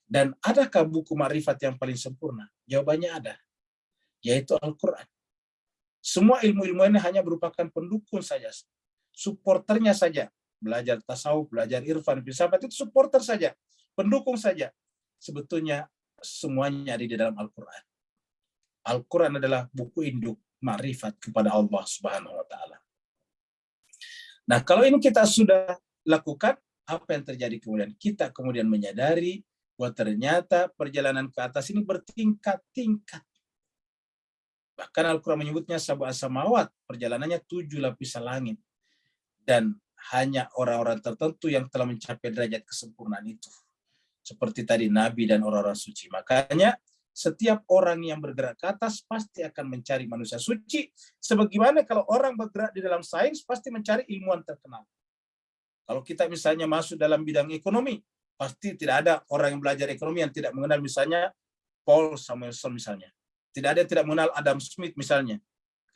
Dan adakah buku ma'rifat yang paling sempurna? Jawabannya ada, yaitu Al-Quran. Semua ilmu-ilmu ini hanya merupakan pendukung saja, supporternya saja. Belajar tasawuf, belajar irfan, filsafat itu supporter saja, pendukung saja. Sebetulnya semuanya ada di dalam Al-Quran. Al-Quran adalah buku induk ma'rifat kepada Allah Subhanahu wa Ta'ala. Nah, kalau ini kita sudah lakukan, apa yang terjadi kemudian? Kita kemudian menyadari bahwa ternyata perjalanan ke atas ini bertingkat-tingkat. Bahkan Al-Quran menyebutnya sab'a samawat, perjalanannya 7 lapisan langit. Dan hanya orang-orang tertentu yang telah mencapai derajat kesempurnaan itu. Seperti tadi Nabi dan orang-orang suci. Makanya setiap orang yang bergerak ke atas pasti akan mencari manusia suci. Sebagaimana kalau orang bergerak di dalam sains pasti mencari ilmuwan terkenal. Kalau kita misalnya masuk dalam bidang ekonomi, pasti tidak ada orang yang belajar ekonomi yang tidak mengenal misalnya Paul Samuelson misalnya. Tidak ada yang tidak mengenal Adam Smith misalnya.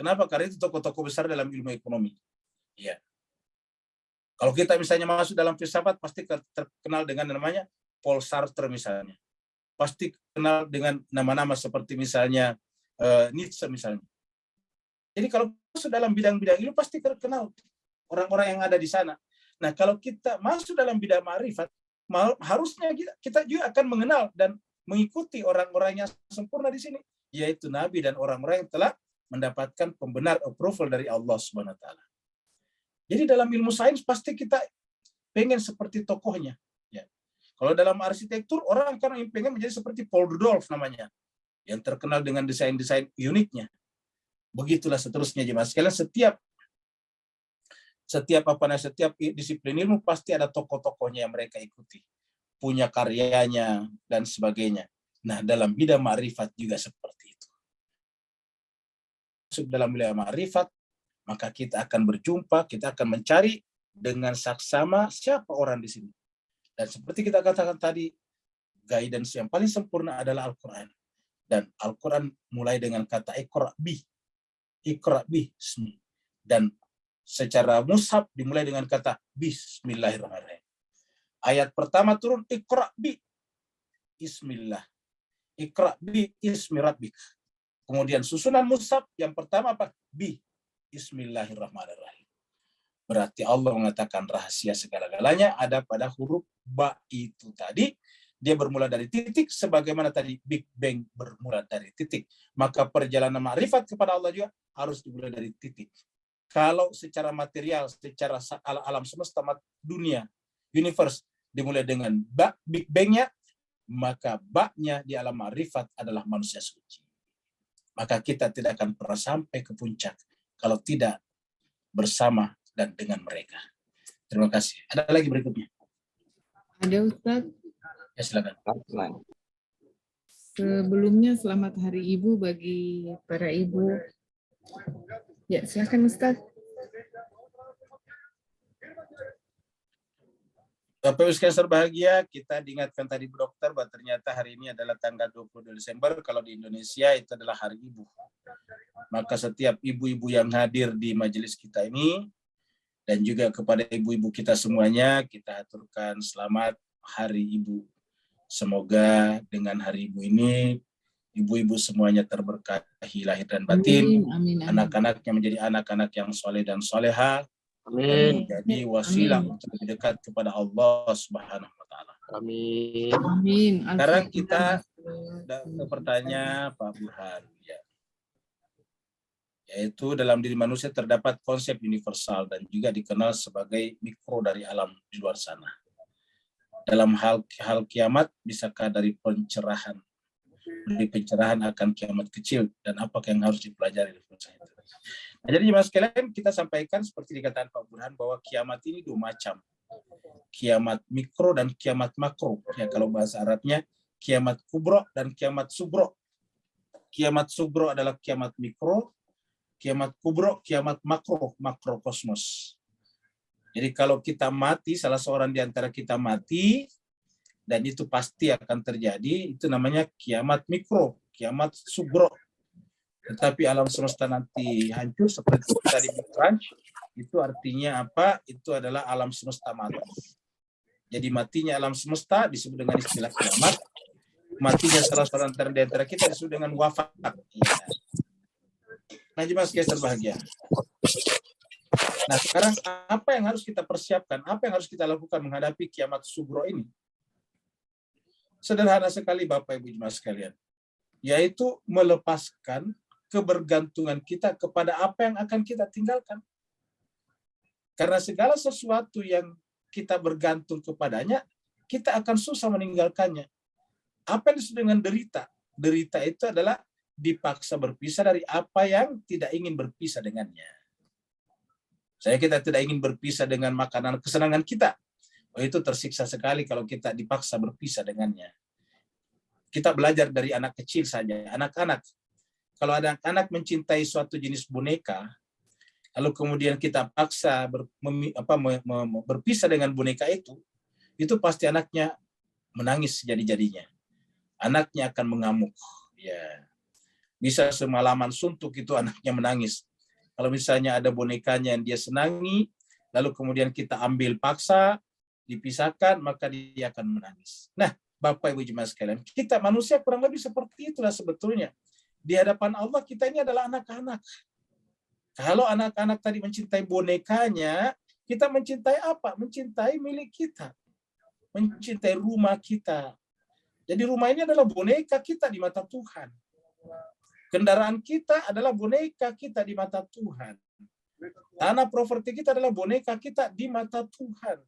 Kenapa? Karena itu tokoh-tokoh besar dalam ilmu ekonomi. Ya. Kalau kita misalnya masuk dalam filsafat, pasti terkenal dengan namanya Paul Sartre misalnya. Pasti kenal dengan nama-nama seperti misalnya Nietzsche misalnya. Jadi kalau masuk dalam bidang-bidang ilmu pasti terkenal orang-orang yang ada di sana. Nah, kalau kita masuk dalam bidang ma'rifat, harusnya kita juga akan mengenal dan mengikuti orang-orang yang sempurna di sini, yaitu Nabi dan orang-orang yang telah mendapatkan pembenar approval dari Allah Subhanahu wa Ta'ala. Jadi dalam ilmu sains pasti kita pengen seperti tokohnya. Ya. Kalau dalam arsitektur, orang akan pengen menjadi seperti Paul Rudolph namanya, yang terkenal dengan desain-desain uniknya. Begitulah seterusnya jemaah sekalian, setiap disiplin ilmu pasti ada tokoh-tokohnya yang mereka ikuti, punya karyanya dan sebagainya. Nah, dalam bidang ma'rifat juga seperti itu. Masuk dalam bidang ma'rifat, maka kita akan berjumpa, kita akan mencari dengan saksama siapa orang di sini. Dan seperti kita katakan tadi, guidance yang paling sempurna adalah Al-Quran. Dan Al-Quran mulai dengan kata Iqra' bi. Iqra' bi. Dan secara mushaf dimulai dengan kata Bismillahirrahmanirrahim. Ayat pertama turun Iqra' bi. Bismillah. Iqra' bi ismi rabbik. Kemudian susunan mushaf yang pertama apa? Bi. Bismillahirrahmanirrahim. Berarti Allah mengatakan rahasia segala-galanya ada pada huruf ba itu tadi. Dia bermula dari titik, sebagaimana tadi Big Bang bermula dari titik. Maka perjalanan ma'rifat kepada Allah juga harus dimulai dari titik. Kalau secara material, secara alam semesta dunia, universe, dimulai dengan ba, Big Bang-nya, maka ba-nya di alam ma'rifat adalah manusia suci. Maka kita tidak akan pernah sampai ke puncak kalau tidak bersama dan dengan mereka. Terima kasih. Ada lagi berikutnya? Ada Ustadz. Ya, silakan. Sebelumnya selamat Hari Ibu bagi para ibu. Ya, silakan Ustadz. Bapak Ibu sekalian berbahagia, kita diingatkan tadi Bu Dokter bahwa ternyata hari ini adalah tanggal 22 Desember, kalau di Indonesia itu adalah Hari Ibu. Maka setiap ibu-ibu yang hadir di majelis kita ini, dan juga kepada ibu-ibu kita semuanya, kita aturkan selamat Hari Ibu. Semoga dengan Hari Ibu ini, ibu-ibu semuanya terberkahi lahir dan batin, anak-anaknya menjadi anak-anak yang soleh dan soleha, Amin. jadi wasilah untuk lebih dekat kepada Allah Subhanahu wa Ta'ala. Amin. Amin. Sekarang kita ke pertanyaan Pak Burhan, ya. Yaitu dalam diri manusia terdapat konsep universal dan juga dikenal sebagai mikro dari alam di luar sana. Dalam hal kiamat, bisakah dari pencerahan akan kiamat kecil dan apakah yang harus dipelajari dari proses itu? Nah, jadi jemaah sekalian, kita sampaikan seperti dikatakan Pak Burhan bahwa kiamat ini dua macam. Kiamat mikro dan kiamat makro. Ya, kalau bahasa Arabnya kiamat kubro dan kiamat subro. Kiamat subro adalah kiamat mikro, kiamat kubro, kiamat makro, makrokosmos. Jadi kalau kita mati, salah seorang di antara kita mati, dan itu pasti akan terjadi, itu namanya kiamat mikro, kiamat subro. Tetapi alam semesta nanti hancur seperti tadi Big Crunch, itu artinya apa? Itu adalah alam semesta mati. Jadi matinya alam semesta disebut dengan istilah kiamat. Matinya salah seorang di antara kita disebut dengan wafat. Ya. Nah, jemaah sekalian berbahagia. Nah, sekarang apa yang harus kita persiapkan? Apa yang harus kita lakukan menghadapi kiamat sugro ini? Sederhana sekali Bapak Ibu jemaah sekalian. Yaitu melepaskan kebergantungan kita kepada apa yang akan kita tinggalkan. Karena segala sesuatu yang kita bergantung kepadanya, kita akan susah meninggalkannya. Apa yang disebut dengan derita? Derita itu adalah dipaksa berpisah dari apa yang tidak ingin berpisah dengannya. Kita tidak ingin berpisah dengan makanan kesenangan kita. Oh, itu tersiksa sekali kalau kita dipaksa berpisah dengannya. Kita belajar dari anak kecil saja, anak-anak. Kalau ada anak mencintai suatu jenis boneka, lalu kemudian kita paksa berpisah dengan boneka itu pasti anaknya menangis jadi-jadinya. Anaknya akan mengamuk. Ya. Bisa semalaman suntuk itu anaknya menangis. Kalau misalnya ada bonekanya yang dia senangi, lalu kemudian kita ambil paksa, dipisahkan, maka dia akan menangis. Nah, Bapak Ibu jemaah sekalian, kita manusia kurang lebih seperti itulah sebetulnya. Di hadapan Allah kita ini adalah anak-anak. Kalau anak-anak tadi mencintai bonekanya, kita mencintai apa? Mencintai milik kita. Mencintai rumah kita. Jadi rumah ini adalah boneka kita di mata Tuhan. Kendaraan kita adalah boneka kita di mata Tuhan. Tanah properti kita adalah boneka kita di mata Tuhan.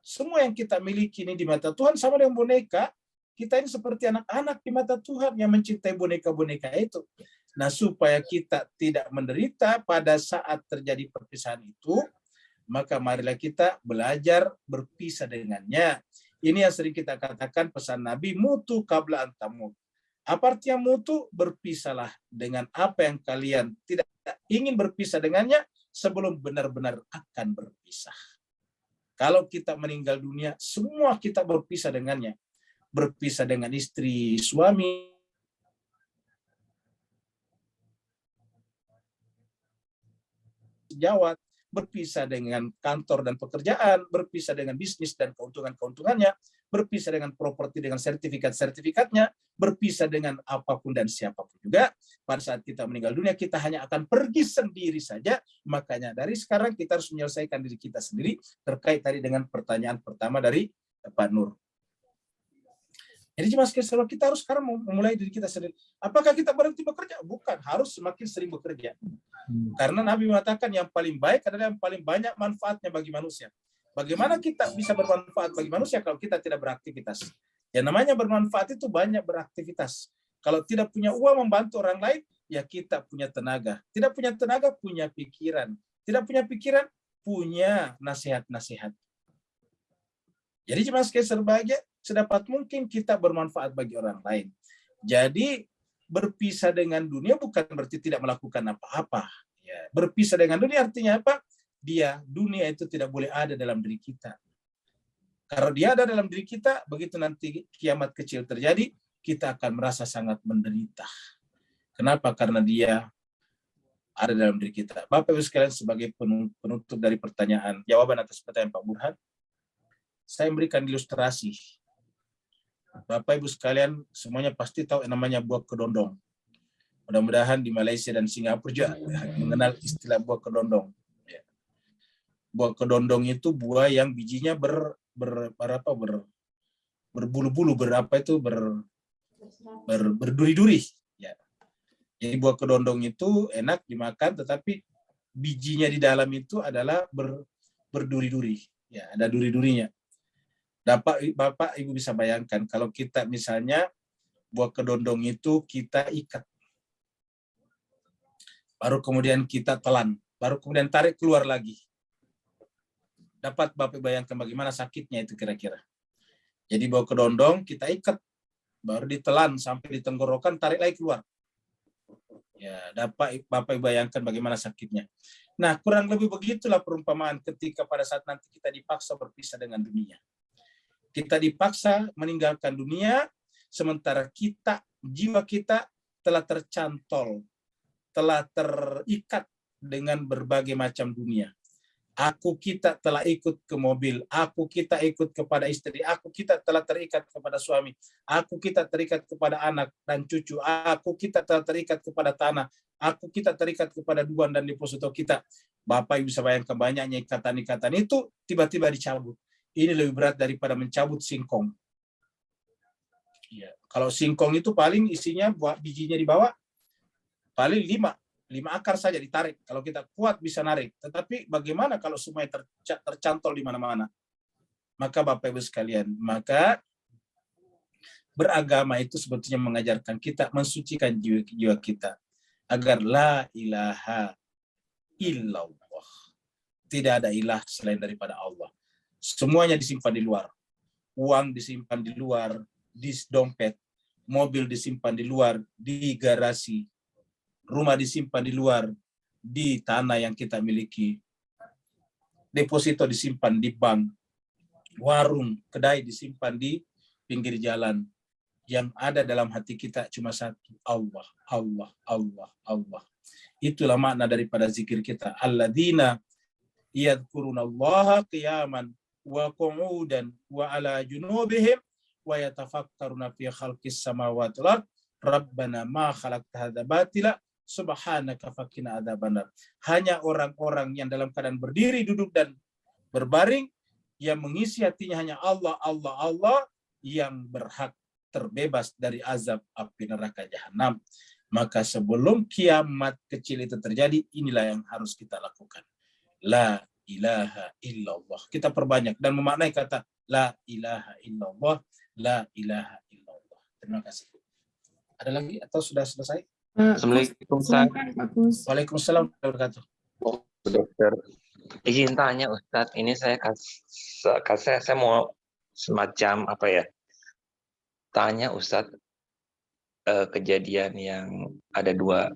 Semua yang kita miliki ini di mata Tuhan sama dengan boneka. Kita ini seperti anak-anak di mata Tuhan yang mencintai boneka-boneka itu. Nah, supaya kita tidak menderita pada saat terjadi perpisahan itu, maka marilah kita belajar berpisah dengannya. Ini yang sering kita katakan pesan Nabi, mutu qabla an tamut. Apa artinya mutu? Berpisahlah dengan apa yang kalian tidak ingin berpisah dengannya sebelum benar-benar akan berpisah. Kalau kita meninggal dunia, semua kita berpisah dengannya. Berpisah dengan istri, suami, sejawat, berpisah dengan kantor dan pekerjaan, berpisah dengan bisnis dan keuntungan-keuntungannya, berpisah dengan properti dengan sertifikat-sertifikatnya, berpisah dengan apapun dan siapapun juga. Pada saat kita meninggal dunia, kita hanya akan pergi sendiri saja. Makanya dari sekarang kita harus menyelesaikan diri kita sendiri terkait tadi dengan pertanyaan pertama dari Pak Nur. Jadi cuma sekali kita harus sekarang memulai diri kita sendiri. Apakah kita berhenti bekerja? Bukan, harus semakin sering bekerja. Karena Nabi mengatakan yang paling baik adalah yang paling banyak manfaatnya bagi manusia. Bagaimana kita bisa bermanfaat bagi manusia kalau kita tidak beraktivitas? Yang namanya bermanfaat itu banyak beraktivitas. Kalau tidak punya uang membantu orang lain, ya kita punya tenaga. Tidak punya tenaga, punya pikiran. Tidak punya pikiran, punya nasihat-nasihat. Jadi cuma sekali sedapat mungkin kita bermanfaat bagi orang lain. Jadi berpisah dengan dunia bukan berarti tidak melakukan apa-apa. Ya, berpisah dengan dunia artinya apa? Dunia itu tidak boleh ada dalam diri kita. Kalau dia ada dalam diri kita, begitu nanti kiamat kecil terjadi, kita akan merasa sangat menderita. Kenapa? Karena dia ada dalam diri kita. Bapak Ibu sekalian, sebagai penutup dari jawaban atas pertanyaan Pak Burhan, saya memberikan ilustrasi. Bapak Ibu sekalian semuanya pasti tahu yang namanya buah kedondong. Mudah-mudahan di Malaysia dan Singapura juga mengenal istilah buah kedondong. Buah kedondong itu buah yang bijinya berbulu-bulu, berduri-duri. Ya. Jadi buah kedondong itu enak dimakan, tetapi bijinya di dalam itu adalah berduri-duri. Ya, ada duri-durinya. Bapak Ibu bisa bayangkan kalau kita misalnya buah kedondong itu kita ikat, baru kemudian kita telan, baru kemudian tarik keluar lagi. Dapat Bapak bayangkan bagaimana sakitnya itu kira-kira. Jadi buah kedondong kita ikat, baru ditelan sampai di tenggorokan, tarik lagi keluar. Ya, dapat Bapak bayangkan bagaimana sakitnya. Nah, kurang lebih begitulah perumpamaan ketika pada saat nanti kita dipaksa berpisah dengan dunia. Kita dipaksa meninggalkan dunia, sementara jiwa kita telah tercantol telah terikat dengan berbagai macam dunia. Aku kita telah ikut ke mobil, aku kita ikut kepada istri, aku kita telah terikat kepada suami, aku kita terikat kepada anak dan cucu, aku kita telah terikat kepada tanah, aku kita terikat kepada duan dan deposito kita. Bapak Ibu bisa bayangkan banyaknya ikatan-ikatan itu tiba-tiba dicabut. Ini lebih berat daripada mencabut singkong. Ya, kalau singkong itu paling isinya buat bijinya dibawa paling 5 akar saja ditarik. Kalau kita kuat bisa narik. Tetapi bagaimana kalau semuanya tercantol di mana-mana? Maka Bapak Ibu sekalian, maka beragama itu sebetulnya mengajarkan kita mensucikan jiwa kita agar la ilaha illallah. Tidak ada ilah selain daripada Allah. Semuanya disimpan di luar. Uang disimpan di luar, di dompet. Mobil disimpan di luar, di garasi. Rumah disimpan di luar, di tanah yang kita miliki. Deposito disimpan di bank. Warung, kedai disimpan di pinggir jalan. Yang ada dalam hati kita cuma satu, Allah, Allah, Allah, Allah. Itulah makna daripada zikir kita. Alladzina yadhkurunallaha qiyaman wa qu'udan wa ala junubihim wa yatafakkaruna fi khalqis samawati wal ard. Rabbana ma khalaqta hadza batila subhanaka faqina adzabannar. Hanya orang-orang yang dalam keadaan berdiri, duduk dan berbaring yang mengisi hatinya hanya Allah, Allah, Allah yang berhak terbebas dari azab api neraka jahanam. Maka sebelum kiamat kecil itu terjadi, inilah yang harus kita lakukan. La ilaha illallah. Kita perbanyak dan memaknai kata la ilaha illallah, la ilaha illallah. Terima kasih. Ada lagi atau sudah selesai? Assalamualaikum, Ustaz. Silakan Pak Kus. Waalaikumsalam warahmatullahi wabarakatuh. Dokter. Izin tanya, Ustaz. Ini saya mau semacam apa ya? Tanya Ustaz, kejadian yang ada 2.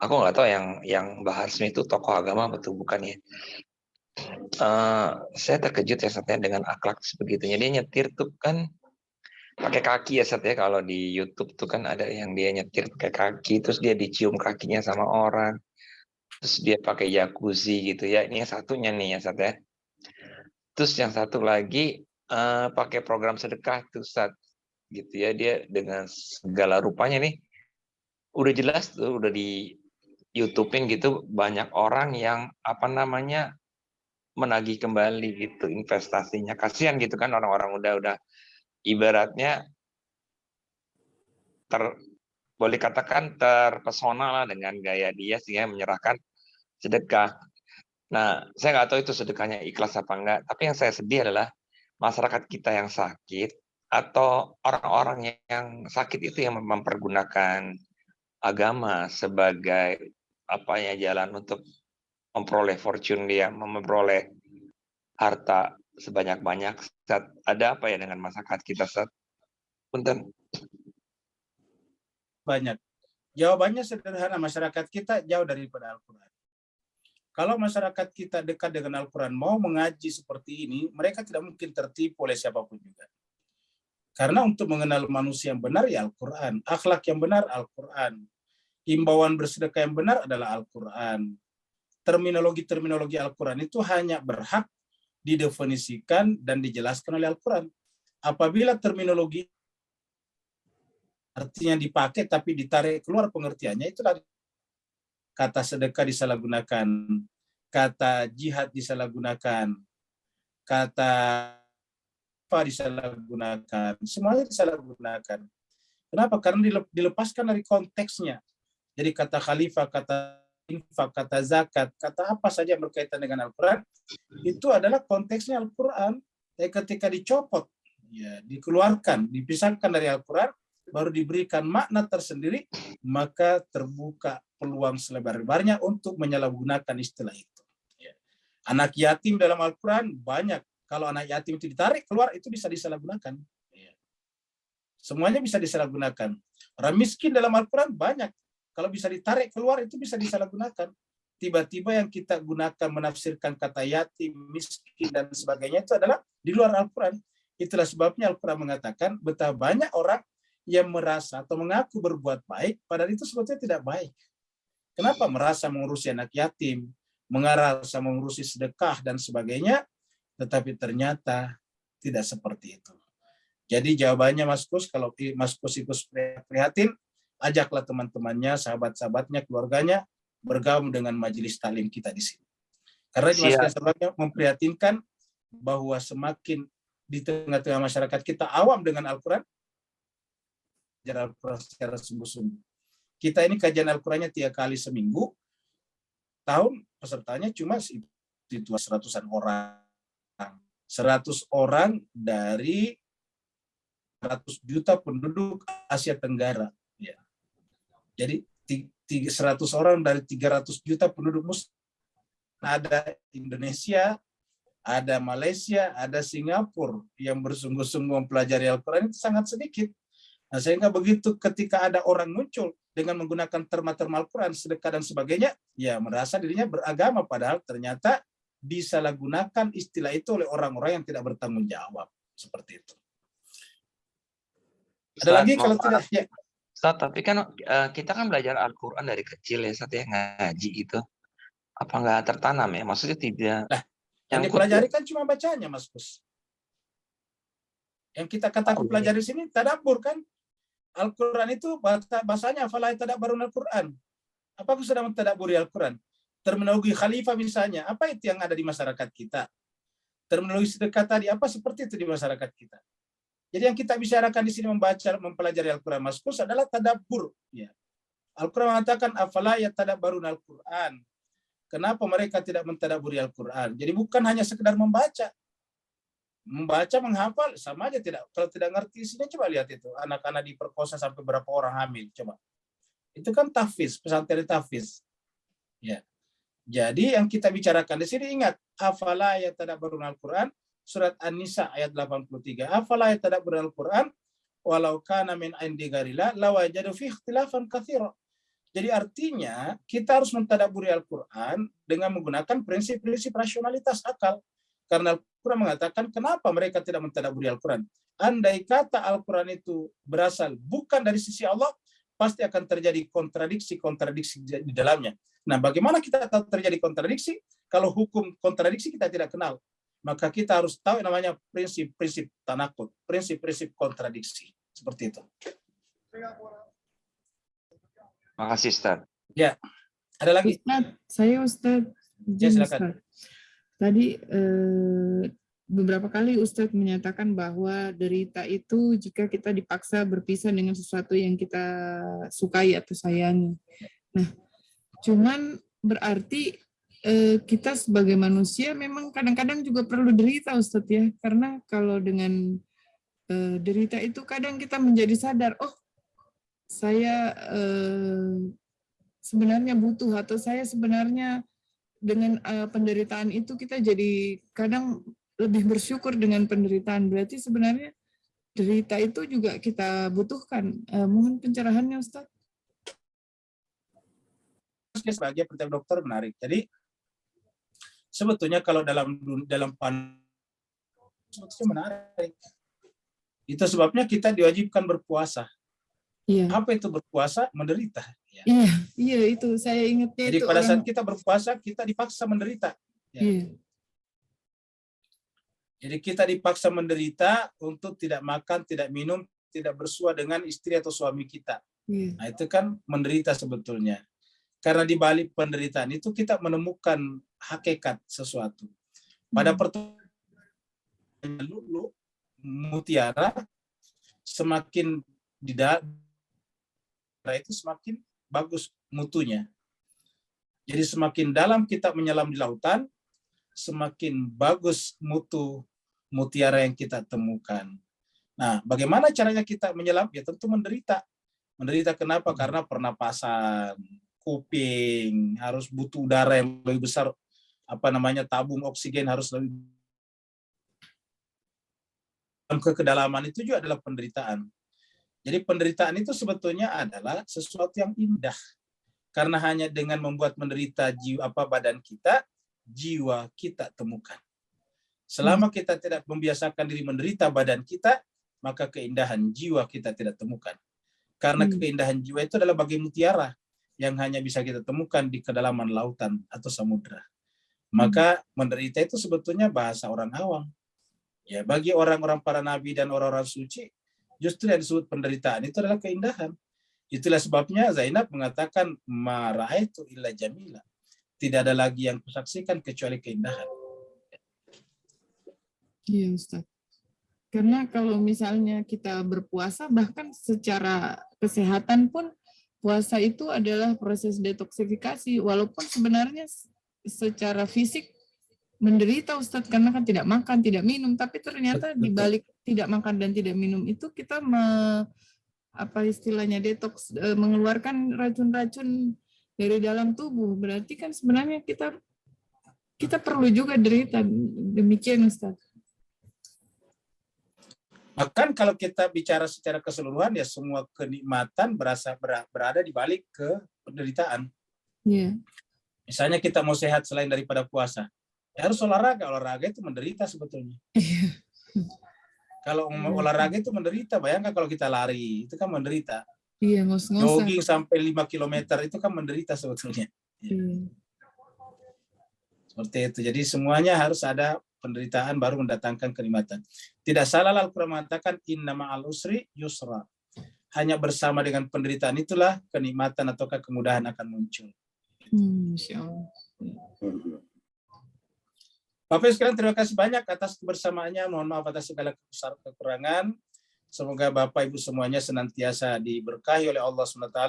Aku nggak tahu yang bahas itu tokoh agama betul bukan ya. Saya terkejut ya Ustaz ya dengan akhlak sebegitunya. Dia nyetir tuh kan pakai kaki ya Ustaz ya. Kalau di YouTube tuh kan ada yang dia nyetir pakai kaki, terus dia dicium kakinya sama orang, terus dia pakai jacuzzi gitu ya. Ini yang satunya nih ya Ustaz ya. Terus yang satu lagi pakai program sedekah tuh Ustaz gitu ya. Dia dengan segala rupanya nih udah jelas tuh udah di YouTube-in gitu, banyak orang yang apa namanya menagih kembali gitu investasinya. Kasihan gitu kan orang-orang udah ibaratnya boleh katakan terpesona lah dengan gaya dia sehingga menyerahkan sedekah. Nah, saya nggak tahu itu sedekahnya ikhlas apa enggak, tapi yang saya sedih adalah masyarakat kita yang sakit atau orang-orang yang sakit itu yang mempergunakan agama sebagai jalan untuk memperoleh fortune dia, memperoleh harta sebanyak-banyak. Ada apa ya dengan masyarakat kita, Ustaz? Punten. Banyak. Jawabannya sederhana, masyarakat kita jauh daripada Al-Quran. Kalau masyarakat kita dekat dengan Al-Quran, mau mengaji seperti ini, mereka tidak mungkin tertipu oleh siapapun juga. Karena untuk mengenal manusia yang benar, ya Al-Quran. Akhlak yang benar, Al-Quran. Himbauan bersedekah yang benar adalah Al-Quran. Terminologi-terminologi Al-Quran itu hanya berhak didefinisikan dan dijelaskan oleh Al-Quran. Apabila terminologi artinya dipakai tapi ditarik keluar pengertiannya, itulah kata sedekah disalahgunakan, kata jihad disalahgunakan, kata apa disalahgunakan, semuanya disalahgunakan. Kenapa? Karena dilepaskan dari konteksnya. Jadi kata khalifah, kata infak, kata zakat, kata apa saja yang berkaitan dengan Al-Quran, itu adalah konteksnya Al-Quran. Tapi ketika dicopot, ya, dikeluarkan, dipisahkan dari Al-Quran, baru diberikan makna tersendiri, maka terbuka peluang selebar-lebarnya untuk menyalahgunakan istilah itu. Ya. Anak yatim dalam Al-Quran banyak. Kalau anak yatim itu ditarik keluar, itu bisa disalahgunakan. Ya. Semuanya bisa disalahgunakan. Orang miskin dalam Al-Quran banyak. Kalau bisa ditarik keluar, itu bisa disalahgunakan. Tiba-tiba yang kita gunakan menafsirkan kata yatim, miskin, dan sebagainya itu adalah di luar Al-Quran. Itulah sebabnya Al-Quran mengatakan betapa banyak orang yang merasa atau mengaku berbuat baik, padahal itu sebetulnya tidak baik. Kenapa merasa mengurusi anak yatim, merasa mengurusi sedekah dan sebagainya, tetapi ternyata tidak seperti itu. Jadi jawabannya Mas Kus, kalau Mas Kus ikut prihatin, ajaklah teman-temannya, sahabat-sahabatnya, keluarganya bergabung dengan majelis taklim kita di sini. Karena sebabnya memprihatinkan bahwa semakin di tengah-tengah masyarakat kita awam dengan Al-Quran, Al-Quran secara sungguh-sungguh. Kita ini kajian Al-Qurannya 3 kali seminggu, tahun pesertanya cuma itu 100-an orang. 100 orang dari 100 juta penduduk Asia Tenggara. Ya. Jadi 100 orang dari 300 juta penduduk Muslim. Ada Indonesia, ada Malaysia, ada Singapura yang bersungguh-sungguh mempelajari Al-Quran itu sangat sedikit. Nah, sehingga begitu ketika ada orang muncul dengan menggunakan terma-terma Al-Quran, sedekah dan sebagainya, ya merasa dirinya beragama, padahal ternyata disalahgunakan istilah itu oleh orang-orang yang tidak bertanggung jawab. Seperti itu. Ada lagi kalau tidak? Ya. Ustaz, tapi kan kita kan belajar Al-Quran dari kecil ya, Ustaz, ya, ngaji itu. Apa nggak tertanam ya? Maksudnya tidak. Nah, yang dipelajari kan cuma bacanya, Mas Kus. Yang kita katakan pelajari di sini tadabbur kan. Al-Quran itu bahasanya afala tadabbarun Al-Quran. Apakah sudah mentadabburi Al-Quran? Terminologi khalifah misalnya, apa itu yang ada di masyarakat kita? Terminologi sedekah tadi, apa seperti itu di masyarakat kita? Jadi yang kita bicarakan di sini membaca, mempelajari Al-Quran, Mas Kus, adalah tadabbur. Ya. Al-Quran mengatakan afala yatadabbarun Al-Quran. Kenapa mereka tidak mentadabburi Al-Quran? Jadi bukan hanya sekedar membaca. Membaca, menghafal, sama aja tidak. Kalau tidak ngerti isinya, coba lihat itu. Anak-anak diperkosa sampai berapa orang hamil. Coba. Itu kan tahfiz, pesantren tahfiz. Ya. Jadi yang kita bicarakan di sini, ingat. Afala yatadabbarun Al-Quran. Surat An-Nisa ayat 83. Afala yatadabbarun Al-Quran. Walau kana min indi gharillah lawajadu fi ikhtilafan katsira. Jadi artinya kita harus mentadabburi Al-Quran dengan menggunakan prinsip-prinsip rasionalitas akal. Karena Al-Quran mengatakan kenapa mereka tidak mentadabburi Al-Quran. Andai kata Al-Quran itu berasal bukan dari sisi Allah, pasti akan terjadi kontradiksi-kontradiksi di dalamnya. Nah, bagaimana kita tahu terjadi kontradiksi? Kalau hukum kontradiksi kita tidak kenal. Maka kita harus tahu namanya prinsip-prinsip tanakut, prinsip-prinsip kontradiksi. Seperti itu. Makasih, Ustaz. Ya, ada lagi? Ustaz. Ya, silakan. Ustaz. Tadi beberapa kali Ustadz menyatakan bahwa derita itu jika kita dipaksa berpisah dengan sesuatu yang kita sukai atau sayangi. Nah, cuman berarti kita sebagai manusia memang kadang-kadang juga perlu derita, Ustadz, ya. Karena kalau dengan derita itu kadang kita menjadi sadar, oh, saya sebenarnya butuh, atau saya sebenarnya dengan penderitaan itu kita jadi kadang lebih bersyukur dengan penderitaan. Berarti sebenarnya derita itu juga kita butuhkan. Mohon pencerahannya, Ustaz. Sebagai pertanyaan dokter menarik. Jadi sebetulnya kalau dalam sebetulnya menarik. Itu sebabnya kita diwajibkan berpuasa. Iya. Apa itu berpuasa? Menderita. Ya. Iya itu saya ingatnya. Jadi itu pada saat kita berpuasa kita dipaksa menderita. Ya. Iya. Jadi kita dipaksa menderita untuk tidak makan, tidak minum, tidak bersua dengan istri atau suami kita. Iya. Nah itu kan menderita sebetulnya. Karena di balik penderitaan itu kita menemukan hakikat sesuatu. Pada pertemuan lulu, mutiara, semakin di dalam itu semakin bagus mutunya. Jadi semakin dalam kita menyelam di lautan, semakin bagus mutu mutiara yang kita temukan. Nah, bagaimana caranya kita menyelam? Ya tentu menderita. Menderita kenapa? Karena pernapasan, kuping, harus butuh udara yang lebih besar, tabung oksigen harus lebih. Ke kedalaman itu juga adalah penderitaan. Jadi penderitaan itu sebetulnya adalah sesuatu yang indah. Karena hanya dengan membuat menderita badan kita, jiwa kita temukan. Selama kita tidak membiasakan diri menderita badan kita, maka keindahan jiwa kita tidak temukan. Karena keindahan jiwa itu adalah bagai mutiara yang hanya bisa kita temukan di kedalaman lautan atau samudra. Maka menderita itu sebetulnya bahasa orang awam. Ya, bagi orang-orang para nabi dan orang-orang suci, justru yang disebut penderitaan itu adalah keindahan. Itulah sebabnya Zainab mengatakan, ma ra'aitu illa jamila. Tidak ada lagi yang kusaksikan kecuali keindahan. Iya Ustaz. Karena kalau misalnya kita berpuasa, bahkan secara kesehatan pun puasa itu adalah proses detoksifikasi, walaupun sebenarnya secara fisik menderita Ustadz karena kan tidak makan, tidak minum, tapi ternyata di balik tidak makan dan tidak minum itu kita apa istilahnya detoks, mengeluarkan racun-racun dari dalam tubuh. Berarti kan sebenarnya kita perlu juga derita, demikian Ustadz. Bahkan kalau kita bicara secara keseluruhan, ya semua kenikmatan berada di balik ke penderitaan. Iya. Misalnya kita mau sehat selain daripada puasa, ya harus olahraga. Olahraga itu menderita sebetulnya. Kalau olahraga itu menderita, bayangkan kalau kita lari, itu kan menderita. Iya, ngos-ngosan. Jogging sampai 5 km itu kan menderita sebetulnya. Iya. Seperti itu. Jadi semuanya harus ada penderitaan baru mendatangkan kenikmatan. Tidak salah Al-Quran mengatakan inna ma'al usri yusra. Hanya bersama dengan penderitaan itulah kenikmatan ataukah kemudahan akan muncul. Masya Allah. Bapak Ibu sekalian, terima kasih banyak atas kebersamaannya. Mohon maaf atas segala kekurangan. Semoga Bapak Ibu semuanya senantiasa diberkahi oleh Allah SWT,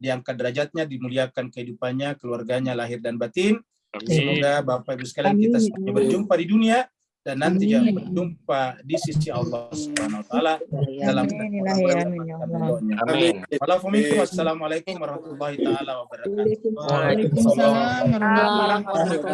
diangkat derajatnya, dimuliakan kehidupannya, keluarganya, lahir dan batin. Semoga Bapak Ibu sekalian kita semuanya berjumpa di dunia dan nanti berjumpa di sisi Allah Subhanahu wa taala dalam Amin. Wassalamualaikum warahmatullahi taala wabarakatuh. Waalaikumsalam warahmatullahi wabarakatuh.